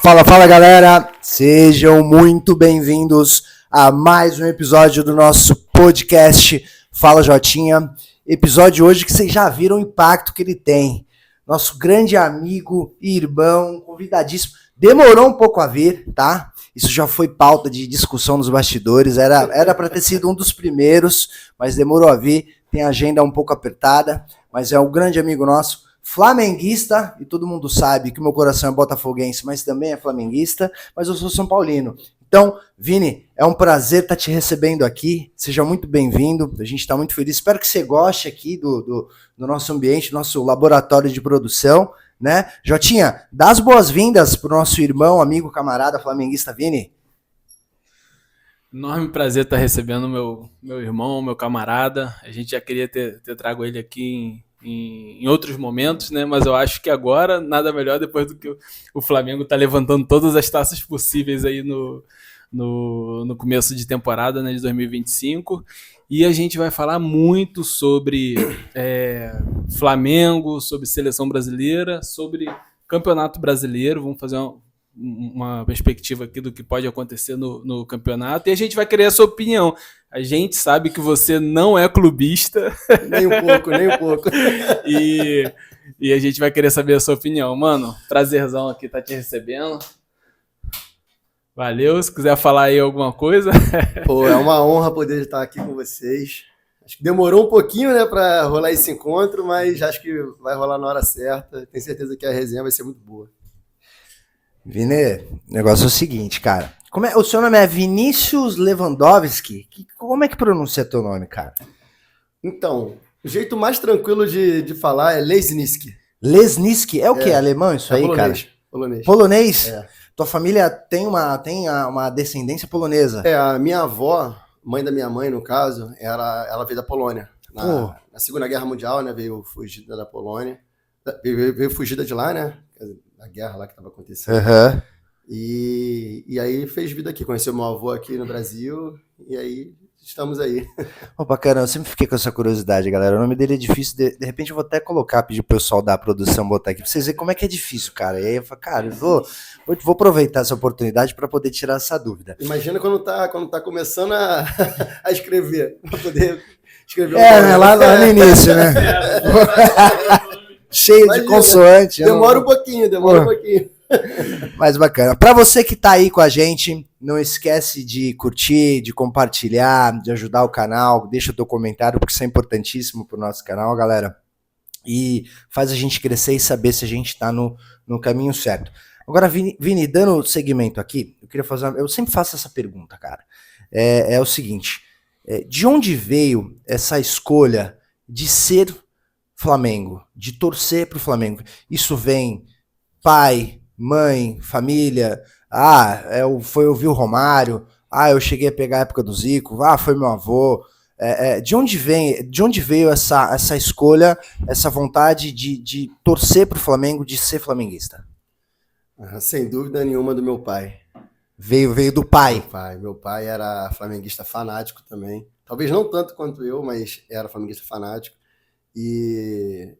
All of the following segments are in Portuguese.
Fala, fala galera, sejam muito bem-vindos a mais um episódio do nosso podcast Fala Jotinha. Episódio hoje que vocês já viram o impacto que ele tem. Nosso grande amigo e irmão, convidadíssimo, demorou um pouco a vir, tá? Isso já foi pauta de discussão nos bastidores, era para ter sido um dos primeiros, mas demorou a vir, tem a agenda um pouco apertada, mas é um grande amigo nosso. Flamenguista, e todo mundo sabe que meu coração é botafoguense, mas também é flamenguista, mas eu sou São Paulino. Então, Vini, é um prazer estar te recebendo aqui, seja muito bem-vindo, a gente está muito feliz, espero que você goste aqui do nosso ambiente, nosso laboratório de produção, né? Jotinha, dá as boas-vindas para o nosso irmão, amigo, camarada flamenguista Vini. Enorme prazer estar recebendo meu irmão, meu camarada, a gente já queria ter trago ele aqui em outros momentos, né? Mas eu acho que agora nada melhor depois do que o Flamengo tá levantando todas as taças possíveis aí no começo de temporada, né, de 2025, e a gente vai falar muito sobre Flamengo, sobre seleção brasileira, sobre campeonato brasileiro. Vamos fazer uma perspectiva aqui do que pode acontecer no campeonato, e a gente vai querer a sua opinião. A gente sabe que você não é clubista. Nem um pouco. E a gente vai querer saber a sua opinião. Mano, prazerzão aqui estar te recebendo. Valeu, se quiser falar aí alguma coisa. Pô, é uma honra poder estar aqui com vocês. Acho que demorou um pouquinho, né, para rolar esse encontro, mas acho que vai rolar na hora certa. Tenho certeza que a resenha vai ser muito boa. Vini, o negócio é o seguinte, cara. O seu nome é Vinícius Lewandowski? Como é que pronuncia teu nome, cara? Então, o jeito mais tranquilo de falar é Lesniski. Lesniski? É o quê? Alemão isso aí, polonês, cara? Polonês. Polonês? É. Tua família tem uma descendência polonesa? A minha avó, mãe da minha mãe, no caso, ela veio da Polônia. Na Segunda Guerra Mundial, né? Veio fugida da Polônia. Veio fugida de lá, né? Da guerra lá que estava acontecendo. Uhum. E aí fez vida aqui, conheceu meu avô aqui no Brasil, e aí estamos aí. Opa, cara, eu sempre fiquei com essa curiosidade, galera. O nome dele é difícil, de repente eu vou até pedir pro pessoal da produção botar aqui, pra vocês verem como é que é difícil, cara. E aí eu falo, cara, eu vou aproveitar essa oportunidade para poder tirar essa dúvida. Imagina quando tá começando a escrever, pra poder escrever. Né, lá no início, né? Cheio de consoante. Demora um pouquinho. Mas bacana. Para você que tá aí com a gente, não esquece de curtir, de compartilhar, de ajudar o canal, deixa o teu comentário, porque isso é importantíssimo pro nosso canal, galera. E faz a gente crescer e saber se a gente tá no caminho certo. Agora, Vini, dando segmento aqui, eu queria eu sempre faço essa pergunta, cara. É o seguinte, de onde veio essa escolha de ser Flamengo, de torcer pro Flamengo? Isso vem pai, mãe, família, foi ouvir o Romário, eu cheguei a pegar a época do Zico, foi meu avô. De onde veio essa escolha, essa vontade de torcer pro Flamengo, de ser flamenguista? Sem dúvida nenhuma do meu pai. Veio do pai? Meu pai era flamenguista fanático também. Talvez não tanto quanto eu, mas era flamenguista fanático. E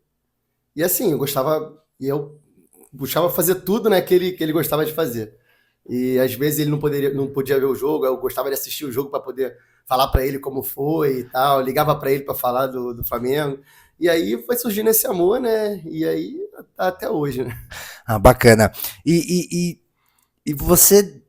assim, eu buscava fazer tudo, né, que ele gostava de fazer. E às vezes ele não podia ver o jogo, eu gostava de assistir o jogo para poder falar para ele como foi e tal, ligava para ele para falar do Flamengo. E aí foi surgindo esse amor, né? E aí tá até hoje, né? Bacana. E você,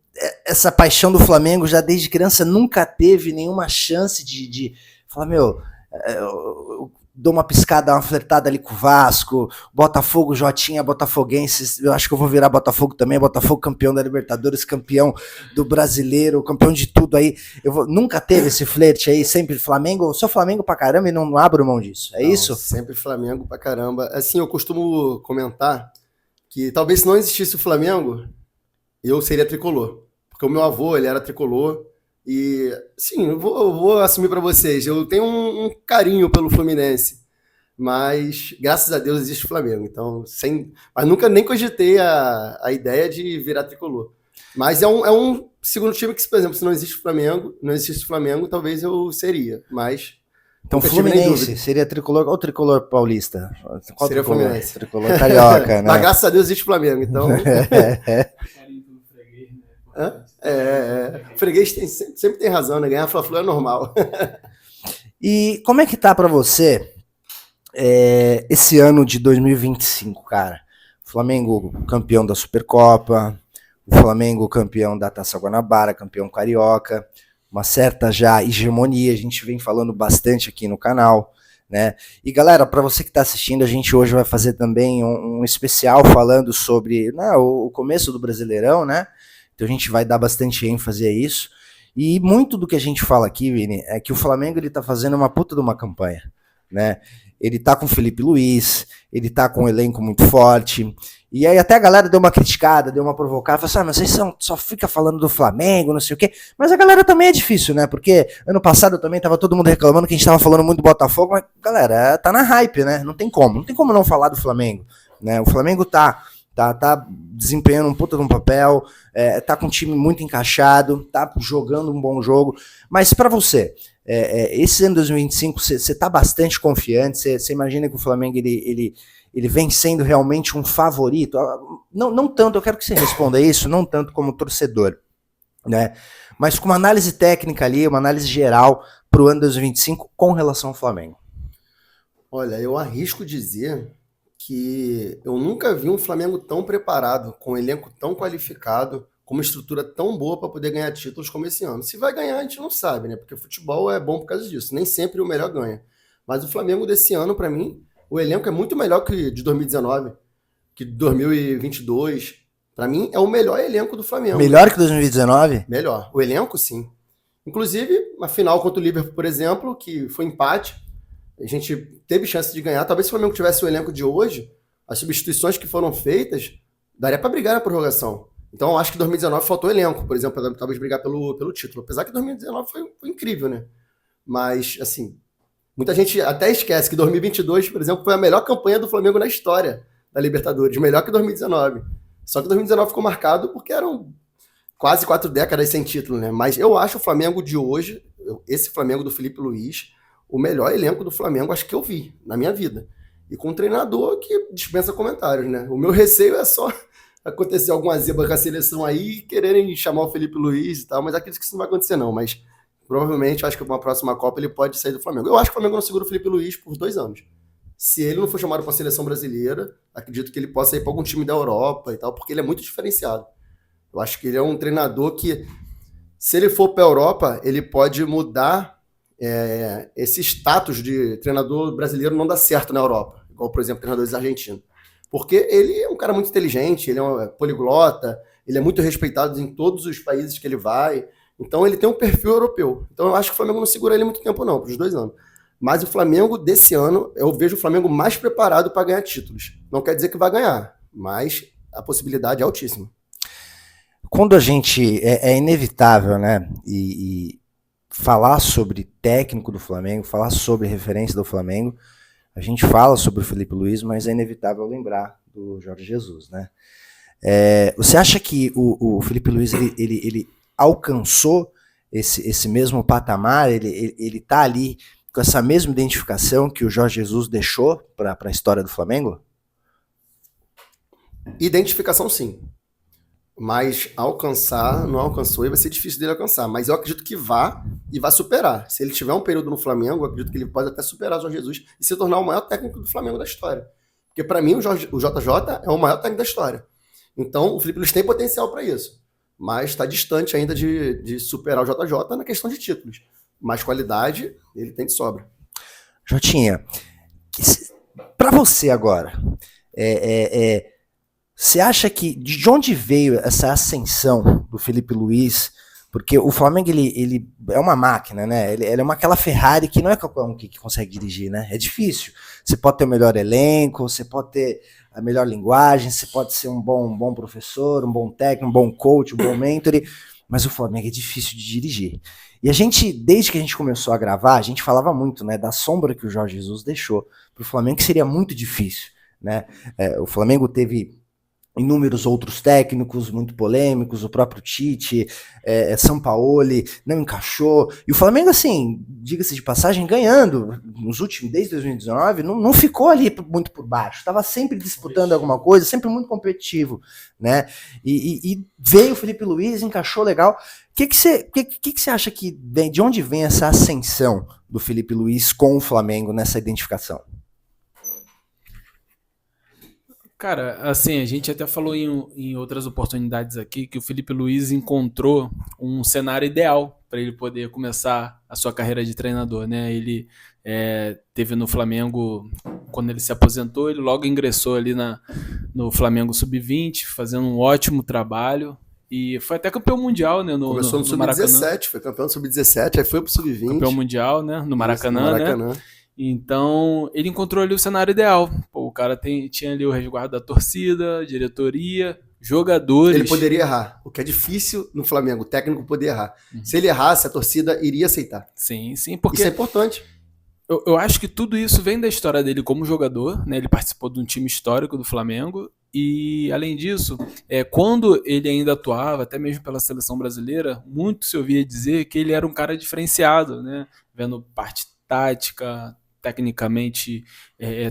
essa paixão do Flamengo já desde criança, nunca teve nenhuma chance de falar, eu dou uma piscada, uma flertada ali com o Vasco, Botafogo, Jotinha, botafoguenses, eu acho que eu vou virar Botafogo também, Botafogo campeão da Libertadores, campeão do Brasileiro, campeão de tudo aí, nunca teve esse flerte aí, sempre Flamengo, eu sou Flamengo pra caramba e não abro mão disso, não, isso? Sempre Flamengo pra caramba. Assim, eu costumo comentar que talvez se não existisse o Flamengo, eu seria tricolor, porque o meu avô, ele era tricolor. E, sim, eu vou assumir para vocês, eu tenho um carinho pelo Fluminense, mas graças a Deus existe o Flamengo, então, mas nunca nem cogitei a ideia de virar tricolor. Mas é um segundo time que, por exemplo, se não existisse o Flamengo, talvez eu seria, mas... Então Fluminense seria tricolor ou tricolor paulista? Qual seria tricolor? Fluminense. Tricolor carioca, né? Mas graças a Deus existe o Flamengo, então... Freguês sempre tem razão, né? Ganhar Fla-Flu é normal. E como é que tá pra você esse ano de 2025, cara? Flamengo campeão da Supercopa, o Flamengo campeão da Taça Guanabara, campeão carioca, uma certa já hegemonia, a gente vem falando bastante aqui no canal, né? E galera, para você que está assistindo, a gente hoje vai fazer também um especial falando sobre o começo do Brasileirão, né? Então a gente vai dar bastante ênfase a isso. E muito do que a gente fala aqui, Vini, é que o Flamengo ele tá fazendo uma puta de uma campanha, né? Ele tá com o Felipe Luiz, ele tá com um elenco muito forte. E aí até a galera deu uma criticada, deu uma provocada, falou assim, mas vocês só fica falando do Flamengo, não sei o quê. Mas a galera também é difícil, né? Porque ano passado também tava todo mundo reclamando que a gente tava falando muito do Botafogo, mas galera, tá na hype, né? Não tem como não falar do Flamengo, né? O Flamengo tá desempenhando um puta de um papel, tá com um time muito encaixado, tá jogando um bom jogo. Mas pra você, esse ano de 2025, você tá bastante confiante? Você imagina que o Flamengo ele vem sendo realmente um favorito? Não tanto, eu quero que você responda isso, não tanto como torcedor, né? Mas com uma análise técnica ali, uma análise geral pro ano de 2025 com relação ao Flamengo. Olha, eu arrisco dizer que eu nunca vi um Flamengo tão preparado, com um elenco tão qualificado, com uma estrutura tão boa para poder ganhar títulos como esse ano. Se vai ganhar, a gente não sabe, né? Porque futebol é bom por causa disso. Nem sempre o melhor ganha. Mas o Flamengo desse ano, para mim, o elenco é muito melhor que de 2019, que de 2022. Para mim, é o melhor elenco do Flamengo. Melhor que 2019? Melhor. O elenco, sim. Inclusive, a final contra o Liverpool, por exemplo, que foi empate, a gente teve chance de ganhar. Talvez se o Flamengo tivesse o elenco de hoje, as substituições que foram feitas, daria para brigar na prorrogação. Então, eu acho que 2019 faltou elenco, por exemplo, para talvez brigar pelo título. Apesar que 2019 foi incrível, né? Mas, assim, muita gente até esquece que 2022, por exemplo, foi a melhor campanha do Flamengo na história da Libertadores, melhor que 2019. Só que 2019 ficou marcado porque eram quase 4 décadas sem título, né? Mas eu acho o Flamengo de hoje, esse Flamengo do Felipe Luiz, o melhor elenco do Flamengo, acho que eu vi na minha vida. E com um treinador que dispensa comentários, né? O meu receio é só acontecer alguma zebra com a seleção aí e quererem chamar o Felipe Luiz e tal, mas acredito que isso não vai acontecer não, mas provavelmente acho que para uma próxima Copa ele pode sair do Flamengo. Eu acho que o Flamengo não segura o Felipe Luiz por 2 anos. Se ele não for chamado para a seleção brasileira, acredito que ele possa ir para algum time da Europa e tal, porque ele é muito diferenciado. Eu acho que ele é um treinador que, se ele for para a Europa, ele pode mudar esse status de treinador brasileiro não dá certo na Europa, igual, por exemplo, treinadores argentinos. Porque ele é um cara muito inteligente, ele é um poliglota, ele é muito respeitado em todos os países que ele vai, então ele tem um perfil europeu. Então eu acho que o Flamengo não segura ele muito tempo não, por 2 anos. Mas o Flamengo desse ano, eu vejo o Flamengo mais preparado para ganhar títulos. Não quer dizer que vai ganhar, mas a possibilidade é altíssima. Quando a gente é inevitável, né, e falar sobre técnico do Flamengo, falar sobre referência do Flamengo, a gente fala sobre o Felipe Luiz, mas é inevitável lembrar do Jorge Jesus, né? Você acha que o Felipe Luiz ele alcançou esse mesmo patamar? Ele tá ali com essa mesma identificação que o Jorge Jesus deixou para a história do Flamengo? Identificação, sim. Mas alcançar, não alcançou e vai ser difícil dele alcançar. Mas eu acredito que vá e vai superar. Se ele tiver um período no Flamengo, eu acredito que ele pode até superar o Jorge Jesus e se tornar o maior técnico do Flamengo da história. Porque para mim o JJ é o maior técnico da história. Então o Felipe Luiz tem potencial para isso. Mas está distante ainda de superar o JJ na questão de títulos. Mas qualidade ele tem de sobra. Jotinha, para você agora, você acha que de onde veio essa ascensão do Felipe Luiz? Porque o Flamengo ele é uma máquina, né? Ele é aquela Ferrari que não é qualquer um que consegue dirigir, né? É difícil. Você pode ter o melhor elenco, você pode ter a melhor linguagem, você pode ser um bom professor, um bom técnico, um bom coach, um bom mentor, mas o Flamengo é difícil de dirigir. E a gente, desde que a gente começou a gravar, a gente falava muito, né, da sombra que o Jorge Jesus deixou para o Flamengo, que seria muito difícil, né? O Flamengo teve inúmeros outros técnicos muito polêmicos, o próprio Tite, Sampaoli, não encaixou. E o Flamengo, assim, diga-se de passagem, ganhando nos últimos, desde 2019, não ficou ali muito por baixo. Estava sempre disputando alguma coisa, sempre muito competitivo, né? E veio o Felipe Luiz, encaixou legal. O que você acha que vem, de onde vem essa ascensão do Felipe Luiz com o Flamengo nessa identificação? Cara, assim, a gente até falou em outras oportunidades aqui que o Felipe Luiz encontrou um cenário ideal para ele poder começar a sua carreira de treinador, né? Ele teve no Flamengo, quando ele se aposentou, ele logo ingressou ali no Flamengo Sub-20, fazendo um ótimo trabalho. E foi até campeão mundial, né? Começou no Sub-17, foi campeão do Sub-17, aí foi pro Sub-20. Campeão mundial, né? No Maracanã, né? Então, ele encontrou ali o cenário ideal. Pô, o cara tinha ali o resguardo da torcida, diretoria, jogadores. Ele poderia errar, o que é difícil no Flamengo, o técnico poder errar. Se ele errasse, a torcida iria aceitar. Sim, porque isso é importante. Eu acho que tudo isso vem da história dele como jogador, né? Ele participou de um time histórico do Flamengo e, além disso, quando ele ainda atuava, até mesmo pela seleção brasileira, muito se ouvia dizer que ele era um cara diferenciado, né? Vendo parte tática, tecnicamente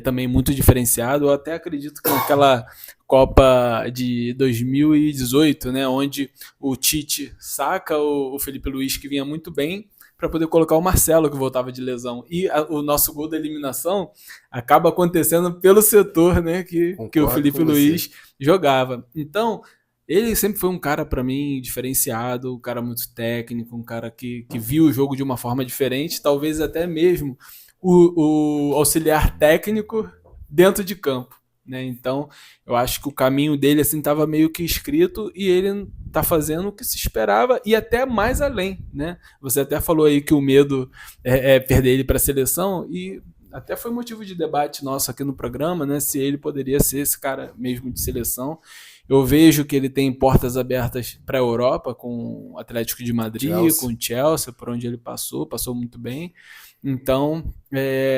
também muito diferenciado. Eu até acredito que naquela Copa de 2018, né, onde o Tite saca o Felipe Luiz, que vinha muito bem, para poder colocar o Marcelo, que voltava de lesão. E o nosso gol da eliminação acaba acontecendo pelo setor, né, que o Felipe Luiz jogava. Então, ele sempre foi um cara, para mim, diferenciado, um cara muito técnico, um cara que viu o jogo de uma forma diferente, talvez até mesmo o auxiliar técnico dentro de campo, né? Então, eu acho que o caminho dele assim estava meio que escrito e ele está fazendo o que se esperava e até mais além, né? Você até falou aí que o medo é perder ele para a seleção e até foi motivo de debate nosso aqui no programa, né? Se ele poderia ser esse cara mesmo de seleção. Eu vejo que ele tem portas abertas para a Europa com o Atlético de Madrid, com o Chelsea, por onde ele passou muito bem. Então,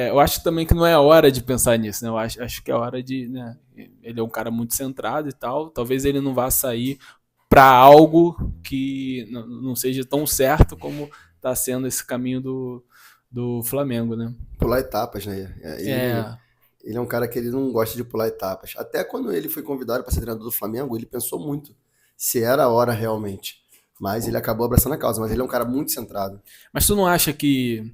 eu acho também que não é a hora de pensar nisso, né? Eu acho que é a hora de... Né? Ele é um cara muito centrado e tal, talvez ele não vá sair para algo que não seja tão certo como está sendo esse caminho do Flamengo, né? Pular etapas, né? Ele é um cara que ele não gosta de pular etapas. Até quando ele foi convidado para ser treinador do Flamengo, ele pensou muito se era a hora realmente. Mas ele acabou abraçando a causa. Mas ele é um cara muito centrado. Mas tu não acha que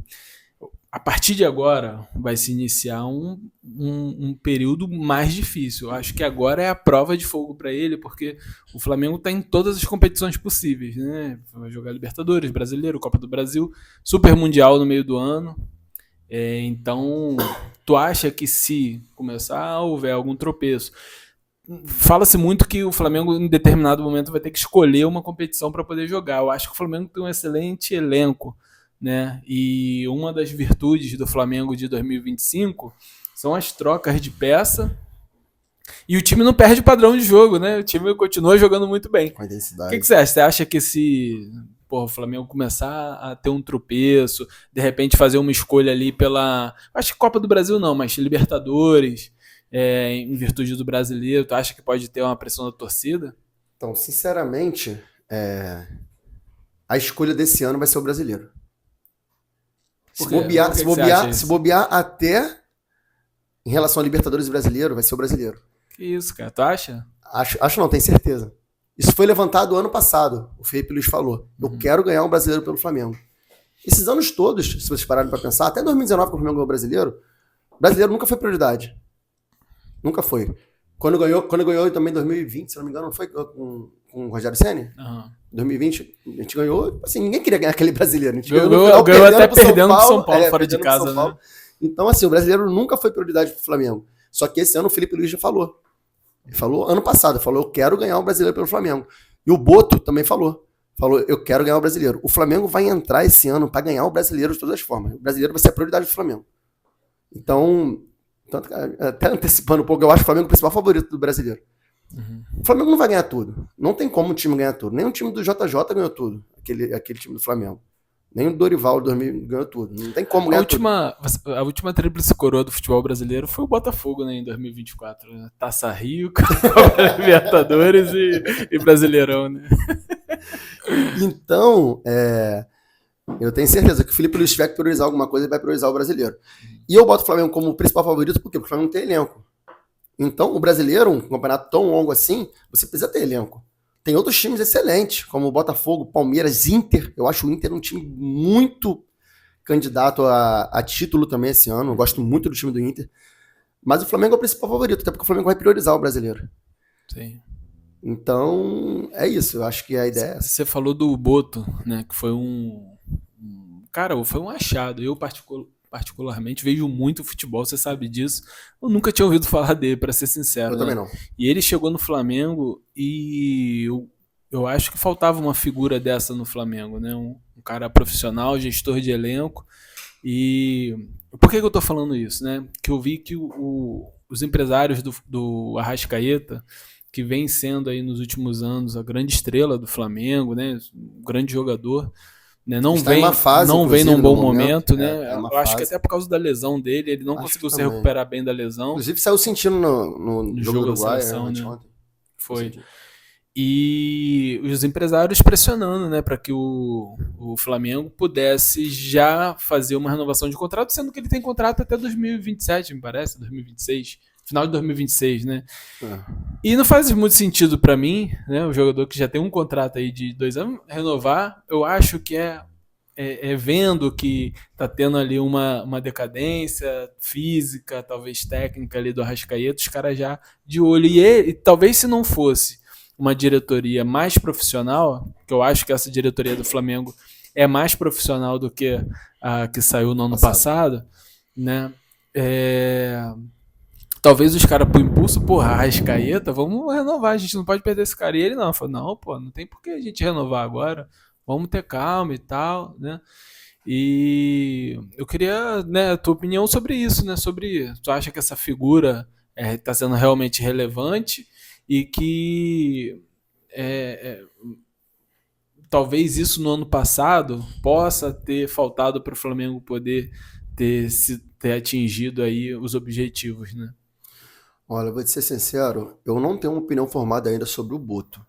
a partir de agora vai se iniciar um período mais difícil? Eu acho que agora é a prova de fogo para ele, porque o Flamengo está em todas as competições possíveis, né? Vai jogar Libertadores, Brasileiro, Copa do Brasil, Super Mundial no meio do ano. Então, tu acha que se começar a houver algum tropeço, fala-se muito que o Flamengo em determinado momento vai ter que escolher uma competição para poder jogar. Eu acho que o Flamengo tem um excelente elenco, né? E uma das virtudes do Flamengo de 2025 são as trocas de peça e o time não perde o padrão de jogo, né? O time continua jogando muito bem. Com intensidade. O que você acha? Você acha que se o Flamengo começar a ter um tropeço, de repente fazer uma escolha ali acho que Copa do Brasil não, mas Libertadores, em virtude do brasileiro, tu acha que pode ter uma pressão da torcida? Então, sinceramente, a escolha desse ano vai ser o brasileiro. Se bobear até em relação a Libertadores e brasileiro, vai ser o brasileiro. Que isso, cara? Tu acha? Acho não, tenho certeza. Isso foi levantado ano passado, o Felipe Luiz falou. Eu quero ganhar um brasileiro pelo Flamengo. Esses anos todos, se vocês pararem para pensar, até 2019, quando o Flamengo ganhou o brasileiro nunca foi prioridade. Nunca foi. Quando ganhou também em 2020, se não me engano, não foi com o Rogério Ceni? Uhum. 2020, a gente ganhou, assim, ninguém queria ganhar aquele brasileiro. A gente ganhou até perdendo pro São Paulo, fora de casa, né? Então, assim, o brasileiro nunca foi prioridade pro Flamengo. Só que esse ano o Felipe Luiz já falou. Ele falou ano passado, falou, eu quero ganhar um brasileiro pelo Flamengo. E o Boto também falou, eu quero ganhar o brasileiro. O Flamengo vai entrar esse ano para ganhar o brasileiro de todas as formas. O brasileiro vai ser a prioridade do Flamengo. Então, até antecipando um pouco, eu acho o Flamengo o principal favorito do brasileiro. Uhum. O Flamengo não vai ganhar tudo. Não tem como o time ganhar tudo. Nem o time do JJ ganhou tudo, aquele time do Flamengo. Nem o Dorival 2000 ganhou tudo. Não tem como A ganhar última tríplice coroa do futebol brasileiro foi o Botafogo, né, em 2024. Né? Taça Rio, Copa Libertadores e Brasileirão, né? Então, eu tenho certeza que o Felipe Luiz tiver que priorizar alguma coisa, ele vai priorizar o brasileiro. E eu boto o Flamengo como principal favorito, por quê? Porque o Flamengo não tem elenco. Então, o brasileiro, um campeonato tão longo assim, você precisa ter elenco. Tem outros times excelentes, como o Botafogo, Palmeiras, Inter. Eu acho o Inter um time muito candidato a título também esse ano. Eu gosto muito do time do Inter. Mas o Flamengo é o principal favorito, até porque o Flamengo vai priorizar o brasileiro. Sim. Então, é isso. Eu acho que a ideia é essa. Você falou do Boto, né, que foi Cara, foi um achado. Eu, particularmente, vejo muito futebol, você sabe disso. Eu nunca tinha ouvido falar dele, pra ser sincero. Eu também não. E ele chegou no Flamengo e eu acho que faltava uma figura dessa no Flamengo, né? Um cara profissional, gestor de elenco. E por que eu tô falando isso, né? Que eu vi que os empresários do Arrascaeta, que vem sendo aí nos últimos anos a grande estrela do Flamengo, né? Um grande jogador, né? Não Está vem, em uma fase, não vem num inclusive, bom no momento, momento. né? Uma Eu acho que fase. até por causa da lesão dele, ele não Acho conseguiu que se também. recuperar bem da lesão. Inclusive, saiu sentindo no jogo do da Uruguai, seleção, né? ontem. Foi. E os empresários pressionando, né, para que o Flamengo pudesse já fazer uma renovação de contrato, sendo que ele tem contrato até 2027, me parece, 2026, final de 2026, né? E não faz muito sentido para mim, né, o jogador que já tem um contrato aí de 2 anos, renovar. Eu acho que é vendo que tá tendo ali uma decadência física, talvez técnica ali do Arrascaeta, os caras já de olho. E talvez se não fosse uma diretoria mais profissional, que eu acho que essa diretoria do Flamengo é mais profissional do que a que saiu no ano passado, né? Talvez os caras, por impulso, porra, Arrascaeta, vamos renovar, a gente não pode perder esse cara. E ele não, falou, não, pô, não tem por que a gente renovar agora, vamos ter calma e tal, né? E eu queria, né, a tua opinião sobre isso, né? Sobre, tu acha que essa figura está sendo realmente relevante e que talvez isso no ano passado possa ter faltado para o Flamengo poder ter atingido aí os objetivos, né? Olha, eu vou te ser sincero, eu não tenho uma opinião formada ainda sobre o Boto.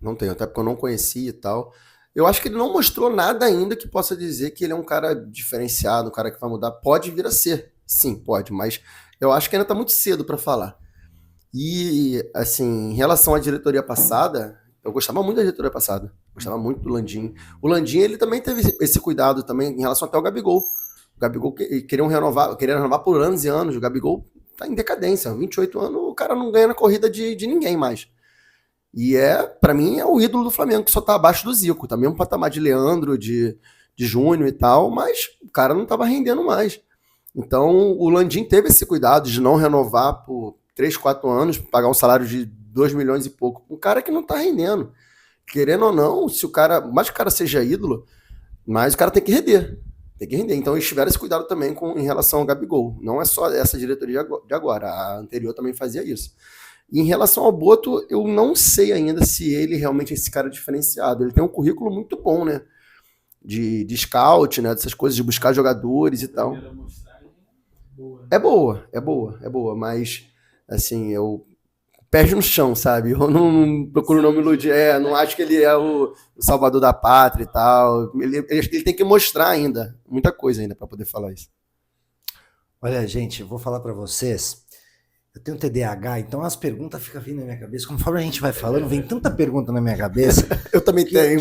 Não tenho, até porque eu não conhecia e tal. Eu acho que ele não mostrou nada ainda que possa dizer que ele é um cara diferenciado, um cara que vai mudar. Pode vir a ser, sim, pode, mas eu acho que ainda está muito cedo para falar. E, assim, em relação à diretoria passada, eu gostava muito da diretoria passada. Gostava muito do Landim. O Landim, ele também teve esse cuidado também em relação até ao Gabigol. O Gabigol queria renovar por anos e anos. O Gabigol tá em decadência. 28 anos, o cara não ganha na corrida de ninguém mais. E pra mim, é o ídolo do Flamengo, que só tá abaixo do Zico. Tá mesmo patamar de Leandro, de Júnior e tal, mas o cara não tava rendendo mais. Então, o Landim teve esse cuidado de não renovar por 3, 4 anos, pagar um salário de 2 milhões e pouco. Um cara que não tá rendendo. Querendo ou não, se o cara, mais que o cara seja ídolo, mas o cara tem que render. Tem que render. Então eles tiveram esse cuidado também em relação ao Gabigol. Não é só essa diretoria de agora. A anterior também fazia isso. E em relação ao Boto, eu não sei ainda se ele realmente é esse cara diferenciado. Ele tem um currículo muito bom, né? De scout, né? Dessas coisas, de buscar jogadores e tal. É boa. Mas, assim, eu perde no chão, sabe? Eu não procuro não me iludir. Não acho que ele é o salvador da pátria e tal. Ele tem que mostrar ainda. Muita coisa ainda para poder falar isso. Olha, gente, eu vou falar para vocês. Eu tenho TDAH, então as perguntas ficam vindo na minha cabeça. Conforme a gente vai falando, vem tanta pergunta na minha cabeça. Eu também tenho,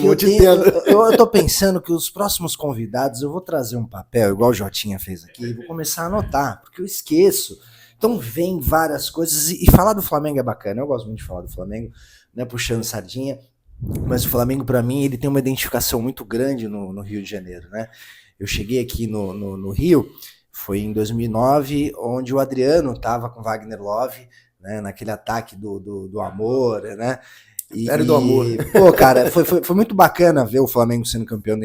eu tô pensando que os próximos convidados, eu vou trazer um papel, igual o Jotinha fez aqui, e vou começar a anotar, porque eu esqueço. Então vem várias coisas, e falar do Flamengo é bacana, eu gosto muito de falar do Flamengo, né, puxando sardinha, mas o Flamengo, para mim, ele tem uma identificação muito grande no Rio de Janeiro, né? Eu cheguei aqui no Rio, foi em 2009, onde o Adriano estava com Wagner Love, né, naquele ataque do amor, né? Era do amor. Pô, cara, foi muito bacana ver o Flamengo sendo campeão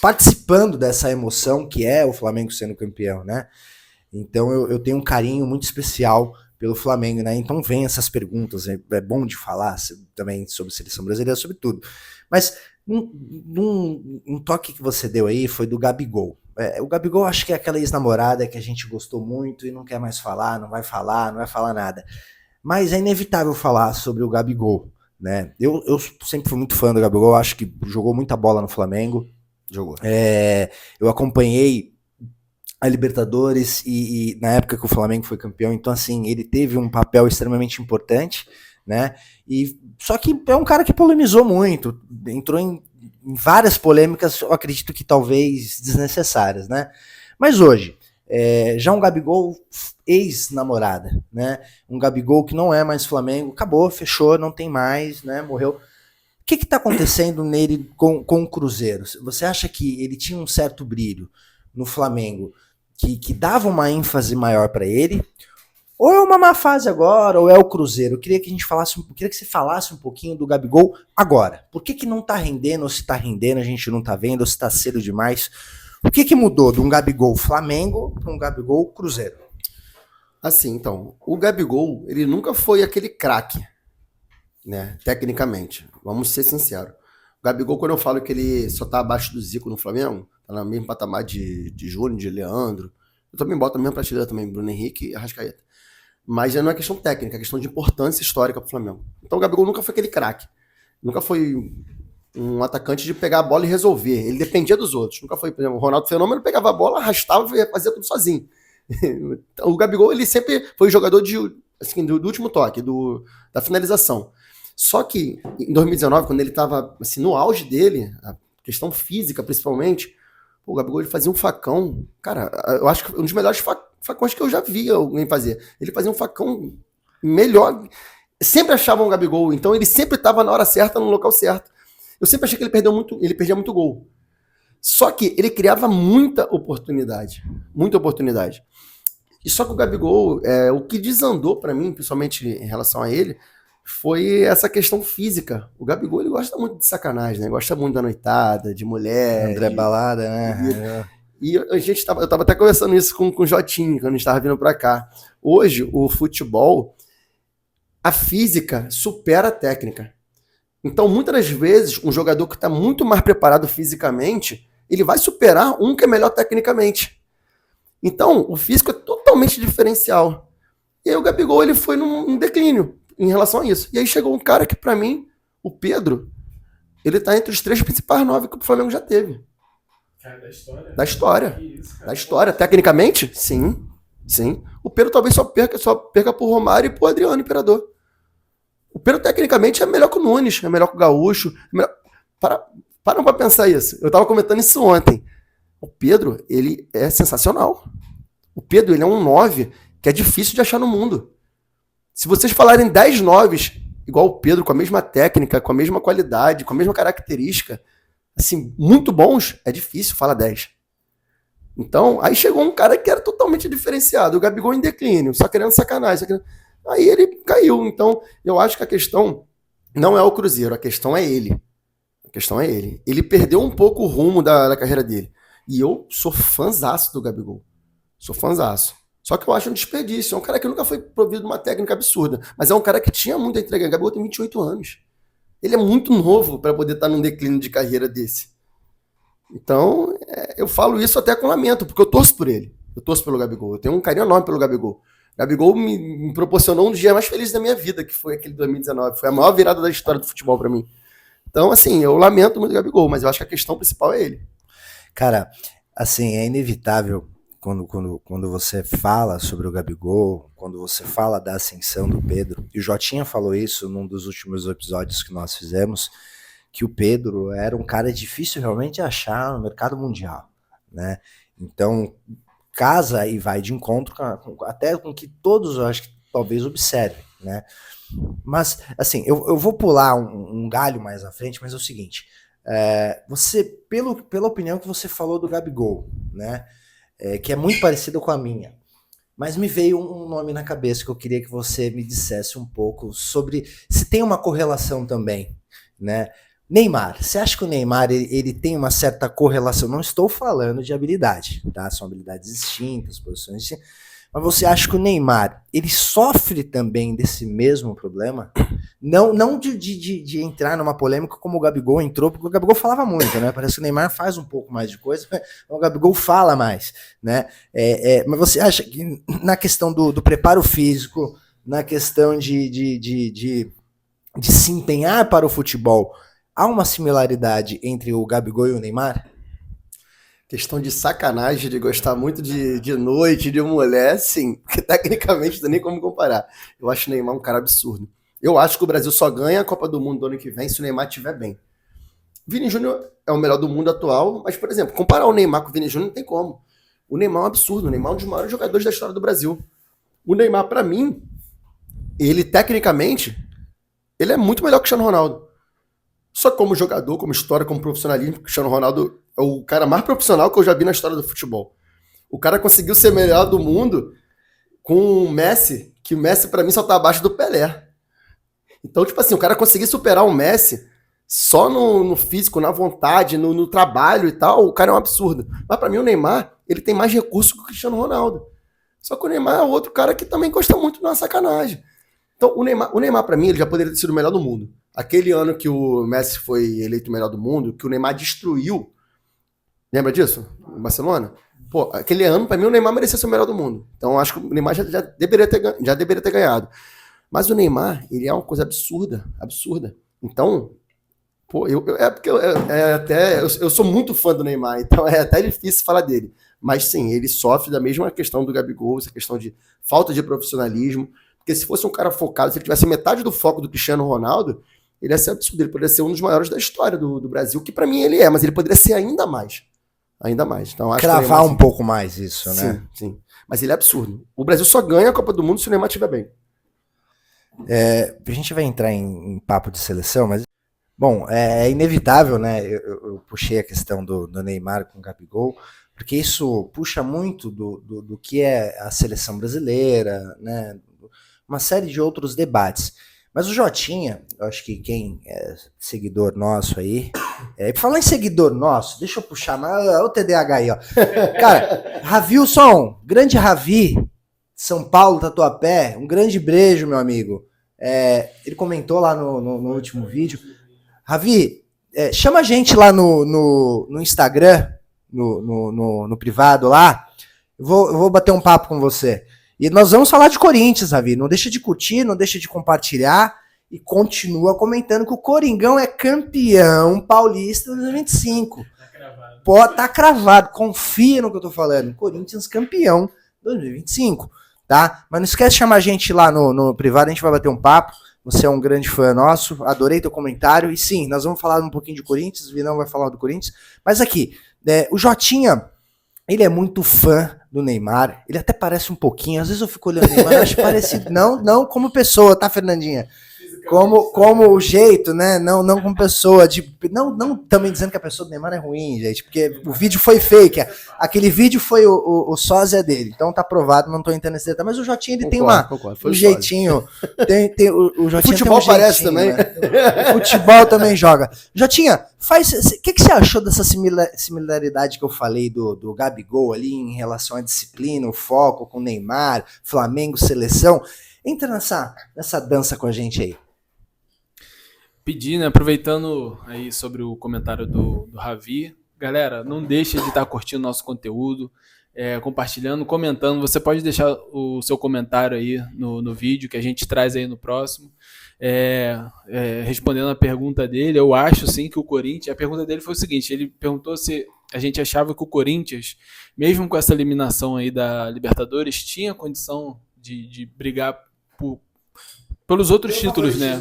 participando dessa emoção que é o Flamengo sendo campeão, né? Então eu tenho um carinho muito especial pelo Flamengo, né? Então vem essas perguntas, é bom de falar também sobre seleção brasileira, sobre tudo. Mas Um toque que você deu aí foi do Gabigol. O Gabigol acho que é aquela ex-namorada que a gente gostou muito e não quer mais falar, não vai falar nada. Mas é inevitável falar sobre o Gabigol, né? Eu sempre fui muito fã do Gabigol, acho que jogou muita bola no Flamengo. Jogou. Eu acompanhei a Libertadores e na época que o Flamengo foi campeão, então assim, ele teve um papel extremamente importante, né? E só que é um cara que polemizou muito, entrou em várias polêmicas, eu acredito que talvez desnecessárias, né? Mas hoje, já um Gabigol ex-namorada, né? Um Gabigol que não é mais Flamengo, acabou, fechou, não tem mais, né? Morreu. O que está acontecendo nele com o Cruzeiro? Você acha que ele tinha um certo brilho no Flamengo que dava uma ênfase maior para ele? Ou é uma má fase agora, ou é o Cruzeiro? Eu queria que você falasse um pouquinho do Gabigol agora. Por que não tá rendendo, ou se tá rendendo, a gente não tá vendo, ou se tá cedo demais? O que mudou de um Gabigol Flamengo para um Gabigol Cruzeiro? Assim, então, o Gabigol, ele nunca foi aquele craque, né, tecnicamente. Vamos ser sinceros. O Gabigol, quando eu falo que ele só tá abaixo do Zico no Flamengo, tá no mesmo patamar de Júnior, de Leandro, eu também boto a mesma prateleira também, Bruno Henrique e Arrascaeta. Mas já não é questão técnica, é questão de importância histórica pro Flamengo. Então o Gabigol nunca foi aquele craque. Nunca foi um atacante de pegar a bola e resolver. Ele dependia dos outros. Nunca foi, por exemplo, o Ronaldo Fenômeno pegava a bola, arrastava e fazia tudo sozinho. Então, o Gabigol, ele sempre foi jogador assim, do último toque, da finalização. Só que em 2019, quando ele estava assim, no auge dele, a questão física principalmente, o Gabigol ele fazia um facão. Cara, eu acho que um dos melhores facões que eu já vi alguém fazer. Ele fazia um facão melhor. Sempre achavam o Gabigol, então ele sempre estava na hora certa, no local certo. Eu sempre achei que ele perdia muito gol. Só que ele criava muita oportunidade. Muita oportunidade. E só que o Gabigol, o que desandou para mim, principalmente em relação a ele, foi essa questão física. O Gabigol, ele gosta muito de sacanagem, né? Gosta muito da noitada, de mulher. André Balada, né? E eu tava até conversando isso com o Jotinho, quando a gente tava vindo para cá. Hoje, o futebol, a física supera a técnica. Então, muitas das vezes, um jogador que está muito mais preparado fisicamente, ele vai superar um que é melhor tecnicamente. Então, o físico é totalmente diferencial. E aí o Gabigol, ele foi num declínio em relação a isso. E aí chegou um cara que, para mim, o Pedro, ele tá entre os 3 principais 9 que o Flamengo já teve. Cara, da história? Da história. Que isso, cara. Da história. Tecnicamente, sim. Sim. O Pedro talvez só perca pro Romário e pro Adriano Imperador. O Pedro, tecnicamente, é melhor que o Nunes, é melhor que o Gaúcho. Para pra pensar isso. Eu tava comentando isso ontem. O Pedro, ele é sensacional. O Pedro, ele é um 9 que é difícil de achar no mundo. Se vocês falarem 10 9s igual o Pedro, com a mesma técnica, com a mesma qualidade, com a mesma característica, assim, muito bons, é difícil falar 10. Então, aí chegou um cara que era totalmente diferenciado. O Gabigol em declínio, só querendo sacanagem. Aí ele caiu. Então, eu acho que a questão não é o Cruzeiro, a questão é ele. A questão é ele. Ele perdeu um pouco o rumo da carreira dele. E eu sou fãzaço do Gabigol. Sou fãzaço. Só que eu acho um desperdício. É um cara que nunca foi provido de uma técnica absurda. Mas é um cara que tinha muito a entregar. O Gabigol tem 28 anos. Ele é muito novo para poder estar num declínio de carreira desse. Então, eu falo isso até com lamento, porque eu torço por ele. Eu torço pelo Gabigol. Eu tenho um carinho enorme pelo Gabigol. O Gabigol me proporcionou um dos dias mais felizes da minha vida, que foi aquele 2019. Foi a maior virada da história do futebol para mim. Então, assim, eu lamento muito o Gabigol, mas eu acho que a questão principal é ele. Cara, assim, é inevitável quando você fala sobre o Gabigol, quando você fala da ascensão do Pedro, e o Jotinha falou isso num dos últimos episódios que nós fizemos, que o Pedro era um cara difícil realmente achar no mercado mundial, né? Então, casa e vai de encontro até com que todos, eu acho que talvez observem, né? Mas, assim, eu vou pular um galho mais à frente, mas é o seguinte, você, pela opinião que você falou do Gabigol, né? Que é muito parecido com a minha, mas me veio um nome na cabeça que eu queria que você me dissesse um pouco sobre se tem uma correlação também, né? Neymar, você acha que o Neymar ele tem uma certa correlação? Não estou falando de habilidade, tá? São habilidades distintas, posições distintas, Mas você acha que o Neymar, ele sofre também desse mesmo problema? Não de entrar numa polêmica como o Gabigol entrou, porque o Gabigol falava muito, né? Parece que o Neymar faz um pouco mais de coisa, mas o Gabigol fala mais, né? Mas você acha que na questão do preparo físico, na questão de se empenhar para o futebol, há uma similaridade entre o Gabigol e o Neymar? Questão de sacanagem, de gostar muito de noite, de mulher, sim, porque tecnicamente não tem nem como comparar. Eu acho o Neymar um cara absurdo. Eu acho que o Brasil só ganha a Copa do Mundo do ano que vem se o Neymar estiver bem. Vini Júnior é o melhor do mundo atual, mas, por exemplo, comparar o Neymar com o Vini Júnior não tem como. O Neymar é um absurdo, o Neymar é um dos maiores jogadores da história do Brasil. O Neymar, pra mim, ele tecnicamente, ele é muito melhor que o Cristiano Ronaldo. Só como jogador, como história, como profissionalismo, o Cristiano Ronaldo é o cara mais profissional que eu já vi na história do futebol. O cara conseguiu ser melhor do mundo com o Messi, que o Messi pra mim só tá abaixo do Pelé. Então, tipo assim, o cara conseguir superar o Messi só no físico, na vontade, no trabalho e tal, o cara é um absurdo. Mas pra mim o Neymar, ele tem mais recurso que o Cristiano Ronaldo. Só que o Neymar é outro cara que também gosta muito de uma sacanagem. Então, o Neymar pra mim, ele já poderia ter sido o melhor do mundo. Aquele ano que o Messi foi eleito o melhor do mundo, que o Neymar destruiu. Lembra disso? No Barcelona? Pô, aquele ano, pra mim, o Neymar merecia ser o melhor do mundo. Então, eu acho que o Neymar já deveria ter ganhado. Mas o Neymar, ele é uma coisa absurda. Então, pô, eu sou muito fã do Neymar, então é até difícil falar dele. Mas sim, ele sofre da mesma questão do Gabigol, essa questão de falta de profissionalismo. Porque se fosse um cara focado, se ele tivesse metade do foco do Cristiano Ronaldo, ele ia ser absurdo. Ele poderia ser um dos maiores da história do Brasil, que pra mim ele é, mas ele poderia ser ainda mais. Ainda mais. Então, acho cravar que Neymar, um pouco mais isso, né? Sim. Mas ele é absurdo. O Brasil só ganha a Copa do Mundo se o Neymar estiver bem. A gente vai entrar em papo de seleção, mas bom, é inevitável, né? Eu puxei a questão do Neymar com o Gabigol, porque isso puxa muito do que é a seleção brasileira, né? Uma série de outros debates. Mas o Jotinha, eu acho que quem é seguidor nosso aí, pra falar em seguidor nosso, deixa eu puxar, olha o TDAH aí, ó. Cara, Ravilson, grande Ravi, São Paulo, Tatuapé, um grande beijo, meu amigo. Ele comentou lá no último vídeo. Ravi, chama a gente lá no Instagram, no privado lá, eu vou bater um papo com você. E nós vamos falar de Corinthians, Ravi. Não deixa de curtir, não deixa de compartilhar e continua comentando que o Coringão é campeão paulista 2025. Tá cravado. Confia no que eu tô falando. Corinthians campeão 2025, tá? Mas não esquece de chamar a gente lá no privado, a gente vai bater um papo. Você é um grande fã nosso, adorei teu comentário. E sim, nós vamos falar um pouquinho de Corinthians, o Vinão vai falar do Corinthians. Mas aqui, o Jotinha, ele é muito fã do Neymar, ele até parece um pouquinho, às vezes eu fico olhando o Neymar, eu acho parecido, não como pessoa, tá, Fernandinha? Como o jeito, né? Não como pessoa, não também dizendo que a pessoa do Neymar é ruim, gente, porque o vídeo foi fake, aquele vídeo foi o sósia dele, então tá provado, não tô entrando nesse detalhe, mas o Jotinha, ele tem um jeitinho, o Jotinha futebol tem um parece também. Né? O futebol também joga. Jotinha, o que você achou dessa similaridade que eu falei do Gabigol ali em relação à disciplina, o foco com o Neymar, Flamengo, seleção? Entra nessa dança com a gente aí. Pedir, né, aproveitando aí sobre o comentário do Ravi, galera, não deixa de estar curtindo nosso conteúdo, compartilhando, comentando. Você pode deixar o seu comentário aí no vídeo que a gente traz aí no próximo. Respondendo a pergunta dele, eu acho sim que o Corinthians, a pergunta dele foi o seguinte, ele perguntou se a gente achava que o Corinthians, mesmo com essa eliminação aí da Libertadores, tinha condição de brigar pelos outros títulos, né?